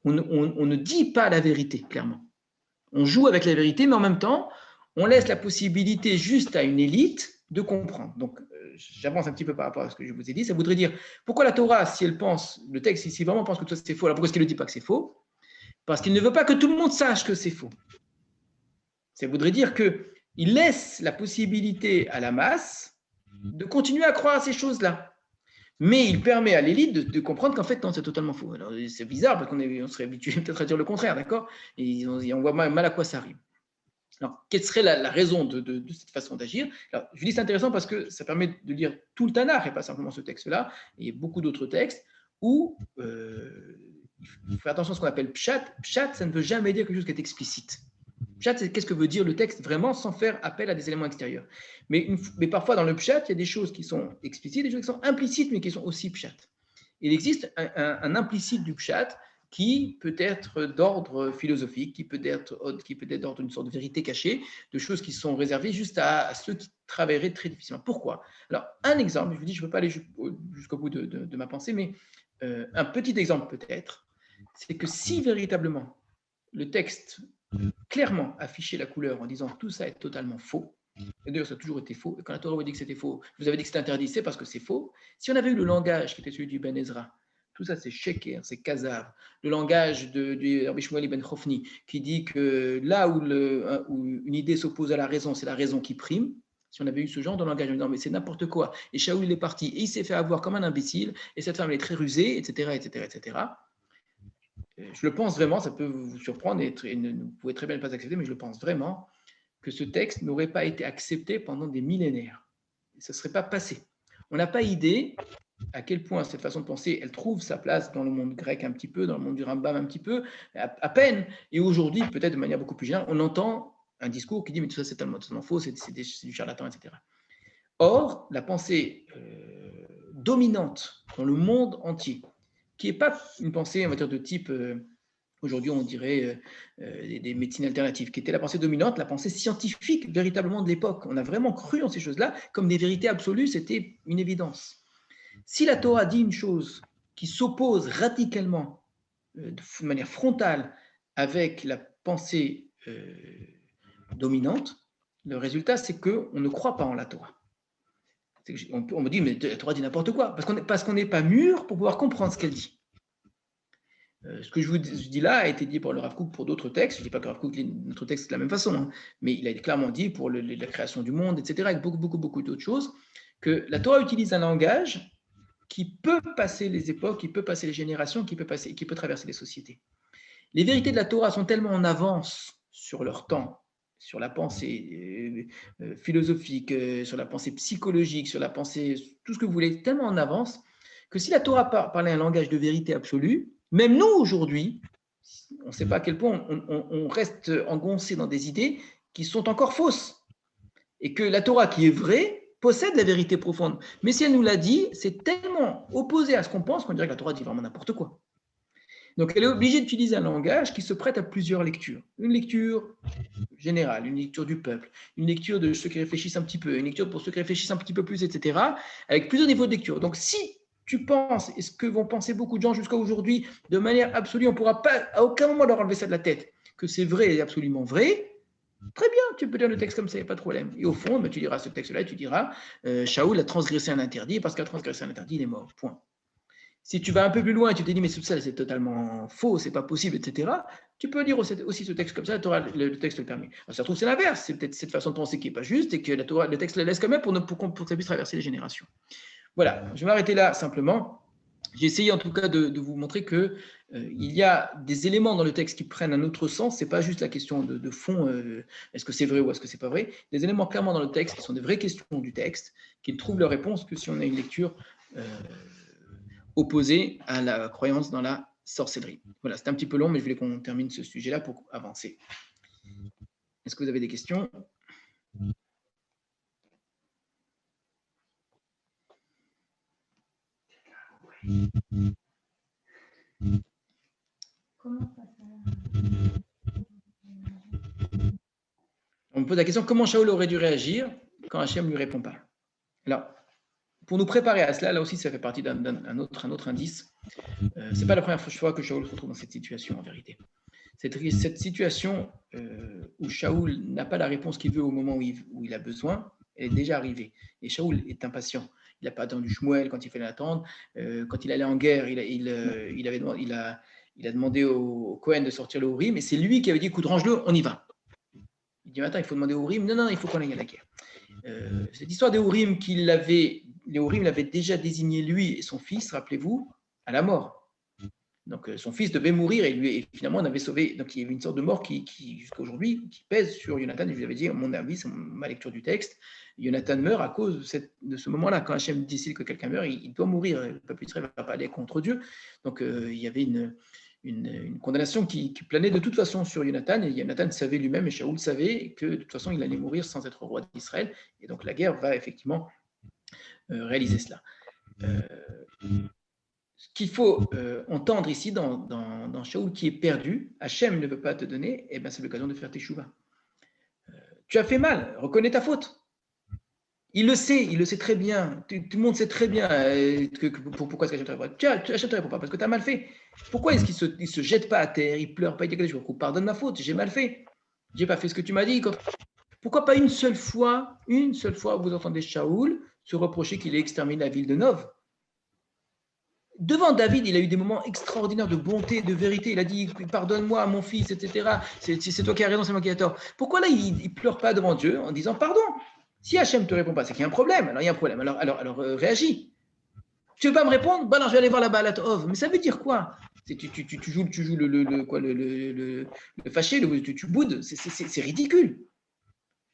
On ne dit pas la vérité, clairement. On joue avec la vérité, mais en même temps, on laisse la possibilité juste à une élite de comprendre. Donc, j'avance un petit peu par rapport à ce que je vous ai dit. Ça voudrait dire, pourquoi la Torah, si elle pense, le texte, si vraiment pense que tout ça c'est faux, alors pourquoi est-ce qu'il ne dit pas que c'est faux? Parce qu'il ne veut pas que tout le monde sache que c'est faux. Ça voudrait dire qu'il laisse la possibilité à la masse de continuer à croire à ces choses-là. Mais il permet à l'élite de comprendre qu'en fait, non, c'est totalement faux. Alors, c'est bizarre parce qu'on serait habitué peut-être à dire le contraire, d'accord? Et on voit mal à quoi ça arrive. Alors, quelle serait la raison de cette façon d'agir? Alors, je dis c'est intéressant parce que ça permet de lire tout le Tanakh et pas simplement ce texte-là, et beaucoup d'autres textes où il faut faire attention à ce qu'on appelle pshat. Pshat, ça ne veut jamais dire quelque chose qui est explicite. Pshat, c'est qu'est-ce que veut dire le texte vraiment sans faire appel à des éléments extérieurs. Mais parfois, dans le pshat, il y a des choses qui sont explicites, des choses qui sont implicites, mais qui sont aussi pshat. Il existe un implicite du pshat qui peut être d'ordre philosophique, qui peut être d'ordre d'une sorte de vérité cachée, de choses qui sont réservées juste à ceux qui travailleraient très difficilement. Pourquoi? Alors, un exemple, je vous dis, je ne peux pas aller jusqu'au bout de ma pensée, mais un petit exemple peut-être, c'est que si véritablement le texte clairement affichait la couleur en disant tout ça est totalement faux, et d'ailleurs ça a toujours été faux, et quand la Torah vous dit que c'était faux, vous avez dit que c'était interdit, c'est parce que c'est faux. Si on avait eu le langage qui était celui du Ben Ezra, tout ça c'est sheker, c'est kazav, le langage du Rabbi Shmuel ibn Chofni qui dit que là où une idée s'oppose à la raison, c'est la raison qui prime. Si on avait eu ce genre de langage, non mais c'est n'importe quoi, et Shaoul il est parti, et il s'est fait avoir comme un imbécile, et cette femme elle est très rusée, etc., etc., etc. Je le pense vraiment, ça peut vous surprendre et vous pouvez très bien ne pas accepter, mais je le pense vraiment que ce texte n'aurait pas été accepté pendant des millénaires. Ça ne serait pas passé. On n'a pas idée à quel point cette façon de penser, elle trouve sa place dans le monde grec un petit peu, dans le monde du Rambam un petit peu, à peine. Et aujourd'hui, peut-être de manière beaucoup plus générale, on entend un discours qui dit mais tout ça c'est totalement faux, c'est du charlatan, etc. Or, la pensée dominante dans le monde entier, qui n'est pas une pensée, on va dire, de type, aujourd'hui on dirait des médecines alternatives, qui était la pensée dominante, la pensée scientifique véritablement de l'époque. On a vraiment cru en ces choses-là comme des vérités absolues, c'était une évidence. Si la Torah dit une chose qui s'oppose radicalement, de manière frontale, avec la pensée dominante, le résultat c'est qu'on ne croit pas en la Torah. On me dit, mais la Torah dit n'importe quoi, parce qu'on n'est pas mûr pour pouvoir comprendre ce qu'elle dit. Ce que je vous dis là a été dit par le Rav Kook pour d'autres textes. Je ne dis pas que le Rav Kook lit notre texte de la même façon, hein, mais il a clairement dit pour la création du monde, etc., avec beaucoup d'autres choses, que la Torah utilise un langage qui peut passer les époques, qui peut passer les générations, qui peut traverser les sociétés. Les vérités de la Torah sont tellement en avance sur leur temps, sur la pensée philosophique, sur la pensée psychologique, sur la pensée, tout ce que vous voulez, tellement en avance, que si la Torah parlait un langage de vérité absolue, même nous aujourd'hui, on ne sait pas à quel point on reste engoncé dans des idées qui sont encore fausses. Et que la Torah qui est vraie possède la vérité profonde. Mais si elle nous l'a dit, c'est tellement opposé à ce qu'on pense qu'on dirait que la Torah dit vraiment n'importe quoi. Donc, elle est obligée d'utiliser un langage qui se prête à plusieurs lectures. Une lecture générale, une lecture du peuple, une lecture de ceux qui réfléchissent un petit peu, une lecture pour ceux qui réfléchissent un petit peu plus, etc., avec plusieurs niveaux de lecture. Donc, si tu penses, et ce que vont penser beaucoup de gens jusqu'à aujourd'hui, de manière absolue, on ne pourra pas à aucun moment leur enlever ça de la tête, que c'est vrai et absolument vrai, très bien, tu peux dire le texte comme ça, il n'y a pas de problème. Et au fond, tu diras ce texte-là, tu diras Shaoul a transgressé un interdit, parce qu'il a transgressé un interdit, il est mort. Point. Si tu vas un peu plus loin et tu te dis, mais ça, c'est totalement faux, c'est pas possible, etc., tu peux lire aussi ce texte comme ça, le texte le permet. Alors, ça se trouve, c'est l'inverse, c'est peut-être cette façon de penser qui n'est pas juste et que le texte le laisse quand même pour que ça puisse traverser les générations. Voilà, je vais m'arrêter là simplement. J'ai essayé en tout cas de vous montrer qu'il y a des éléments dans le texte qui prennent un autre sens. Ce n'est pas juste la question de fond, est-ce que c'est vrai ou est-ce que c'est pas vrai. Des éléments clairement dans le texte qui sont des vraies questions du texte, qui ne trouvent leur réponse que si on a une lecture opposée à la croyance dans la sorcellerie. Voilà, c'est un petit peu long, mais je voulais qu'on termine ce sujet-là pour avancer. Est-ce que vous avez des questions ? On me pose la question, comment Shaoul aurait dû réagir quand Hachem ne lui répond pas? Alors, pour nous préparer à cela, là aussi, ça fait partie d'un autre indice. Ce n'est pas la première fois que Shaoul se retrouve dans cette situation, en vérité. Cette situation où Shaoul n'a pas la réponse qu'il veut au moment où il a besoin, elle est déjà arrivée. Et Shaoul est impatient. Il n'a pas attendu Shmuel quand il fallait l'attendre. Quand il allait en guerre, il a demandé au Cohen de sortir le Urim, et c'est lui qui avait dit, écoute, range-le, on y va. Il dit, attends, il faut demander au Urim. Non, il faut qu'on aille à la guerre. Cette histoire des Urim, les Urim l'avaient déjà désigné lui et son fils, rappelez-vous, à la mort. Donc son fils devait mourir et finalement on avait sauvé. Donc il y avait une sorte de mort qui jusqu'à aujourd'hui, qui pèse sur Jonathan. Et je vous avais dit, à mon avis, c'est ma lecture du texte, Jonathan meurt à cause de ce moment-là. Quand Hachem décide que quelqu'un meurt, il doit mourir. Le peuple d'Israël ne va pas aller contre Dieu. Donc il y avait une condamnation qui planait de toute façon sur Jonathan, et Jonathan savait lui-même, et Shaoul savait, que de toute façon, il allait mourir sans être roi d'Israël, et donc la guerre va effectivement réaliser cela. Ce qu'il faut entendre ici dans Shaoul qui est perdu, Hachem ne veut pas te donner, et ben c'est l'occasion de faire tes chouvas. Tu as fait mal, reconnais ta faute. Il le sait très bien. Tout le monde sait très bien pourquoi est-ce qu'Hachem te répond pas. Hachem te répond pas parce que tu as mal fait. Pourquoi est-ce qu'il ne se jette pas à terre, il pleure pas, il dit pardonne ma faute, j'ai mal fait. J'ai pas fait ce que tu m'as dit. Pourquoi pas une seule fois, vous entendez Shaoul se reprocher qu'il ait exterminé la ville de Nov? Devant David, il a eu des moments extraordinaires de bonté, de vérité. Il a dit pardonne-moi, mon fils, etc. C'est toi qui as raison, c'est moi qui ai tort. Pourquoi là, il ne pleure pas devant Dieu en disant pardon? Si Hachem ne te répond pas, c'est qu'il y a un problème. Alors il y a un problème. Alors réagis. Tu ne veux pas me répondre? Bah alors je vais aller voir la Baalat Ov. Mais ça veut dire quoi? Tu joues le fâché, tu boudes. C'est ridicule.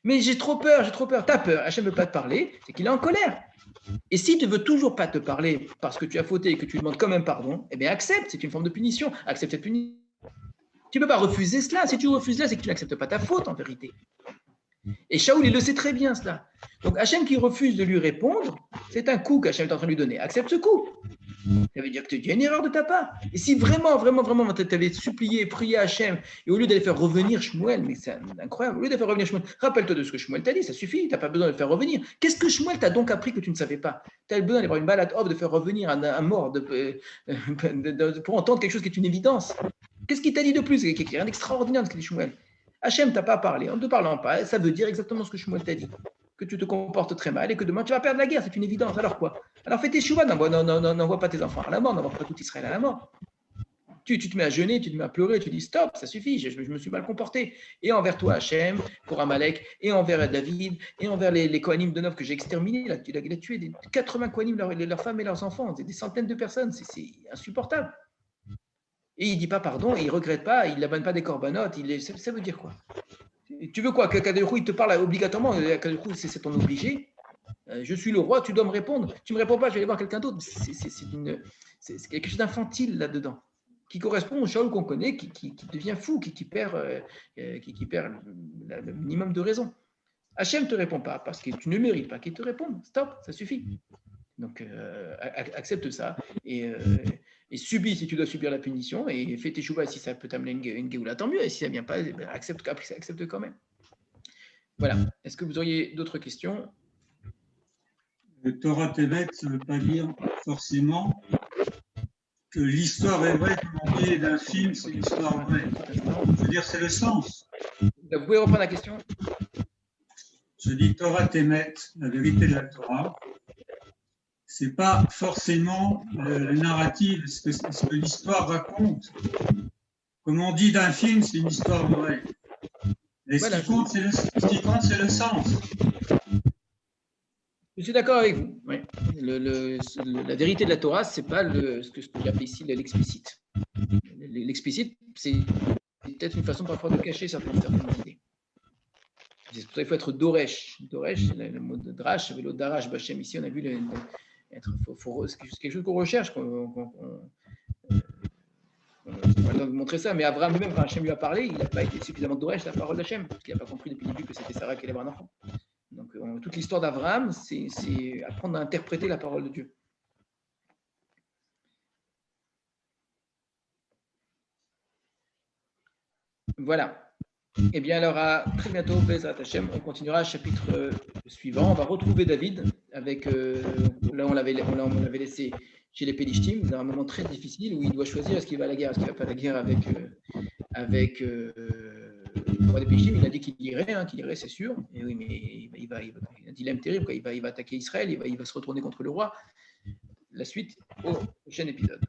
Mais j'ai trop peur. T'as peur. Hachem ne veut pas te parler, c'est qu'il est en colère. Et s'il ne veut toujours pas te parler parce que tu as fauté et que tu lui demandes quand même pardon, eh bien accepte, c'est une forme de punition. Accepte cette punition. Tu ne peux pas refuser cela. Si tu refuses cela, c'est que tu n'acceptes pas ta faute en vérité. Et Shaoul, il le sait très bien cela. Donc Hachem qui refuse de lui répondre, c'est un coup qu'Hachem est en train de lui donner. Accepte ce coup. Ça veut dire que tu as une erreur de ta part. Et si vraiment, tu avais supplié, prié Hachem, et au lieu d'aller faire revenir Shmuel, mais c'est incroyable, au lieu de faire revenir Shmuel, rappelle-toi de ce que Shmuel t'a dit, ça suffit, tu n'as pas besoin de le faire revenir. Qu'est-ce que Shmuel t'a donc appris que tu ne savais pas? Tu as besoin d'avoir une balade off, de faire revenir un mort, pour entendre quelque chose qui est une évidence. Qu'est-ce qu'il t'a dit de plus? Il y a rien d'extraordinaire de ce qu'il dit Shmuel. Hachem t'a pas parlé, en ne te parlant pas, ça veut dire exactement ce que Shmuel t'a dit. Que tu te comportes très mal et que demain tu vas perdre la guerre, c'est une évidence. Alors quoi? Alors fais tes chouvas, n'envoie pas tes enfants à la mort, n'envoie pas tout Israël à la mort. Tu te mets à jeûner, tu te mets à pleurer, tu dis stop, ça suffit, je me suis mal comporté. Et envers toi, Hachem, pour Amalek, et envers David, et envers les Kohanim de Nov que j'ai exterminés. Il a tué 80 Kohanim, leurs femmes et leurs enfants, des centaines de personnes, c'est insupportable. Et il ne dit pas pardon, et il ne regrette pas, il n'abonne pas des corbanotes, ça veut dire quoi? Tu veux quoi? Qu'Akadosh il te parle obligatoirement, Akadosh c'est ton obligé. Je suis le roi, tu dois me répondre. Tu ne me réponds pas, je vais aller voir quelqu'un d'autre. C'est quelque chose d'infantile là-dedans, qui correspond au Shaoul qu'on connaît, qui devient fou, qui perd le minimum de raison. Hachem ne te répond pas parce que tu ne mérites pas qu'il te réponde. Stop, ça suffit. Donc, accepte ça et subis si tu dois subir la punition et fais tes chouvas si ça peut t'amener une géoula, tant mieux. Et si ça ne vient pas, accepte quand même. Voilà. Est-ce que vous auriez d'autres questions? Le Torah Tevet, ça ne veut pas dire forcément que l'histoire est vraie, comme on dit d'un film, c'est l'histoire vraie. Je veux dire, c'est le sens. Vous pouvez reprendre la question? Je dis Torah Temet, la vérité de la Torah. C'est pas forcément le narratif, ce que l'histoire raconte. Comme on dit d'un film, c'est une histoire vraie. Mais ce qui compte, c'est le sens. Je suis d'accord avec vous. Oui. La vérité de la Torah, ce n'est pas ce que j'appelle ici l'explicite. L'explicite, c'est peut-être une façon parfois de cacher certaines idées. C'est pour ça qu'il faut être Doresh. Doresh, c'est le mot de Drash, avec l'autre Darash, Bachem. Ici, on a vu c'est quelque chose qu'on recherche. On va le temps de montrer ça, mais Abraham lui-même, quand Hachem lui a parlé, il n'a pas été suffisamment Doresh la parole d'Hachem, parce qu'il n'a pas compris depuis le début que c'était Sarah qui allait avoir un enfant. Donc, toute l'histoire d'Abraham, c'est apprendre à interpréter la parole de Dieu. Voilà. Eh bien, alors, à très bientôt, Bezrat Hashem. On continuera au chapitre suivant. On va retrouver David avec. Là, on l'avait laissé chez les Pélishtim, dans un moment très difficile où il doit choisir est-ce qu'il va à la guerre, est-ce qu'il ne va pas à la guerre avec le roi des Pélishtim. Il a dit qu'il irait, c'est sûr. Et oui, mais il a un dilemme terrible. Il va attaquer Israël, il va se retourner contre le roi. La suite au prochain épisode.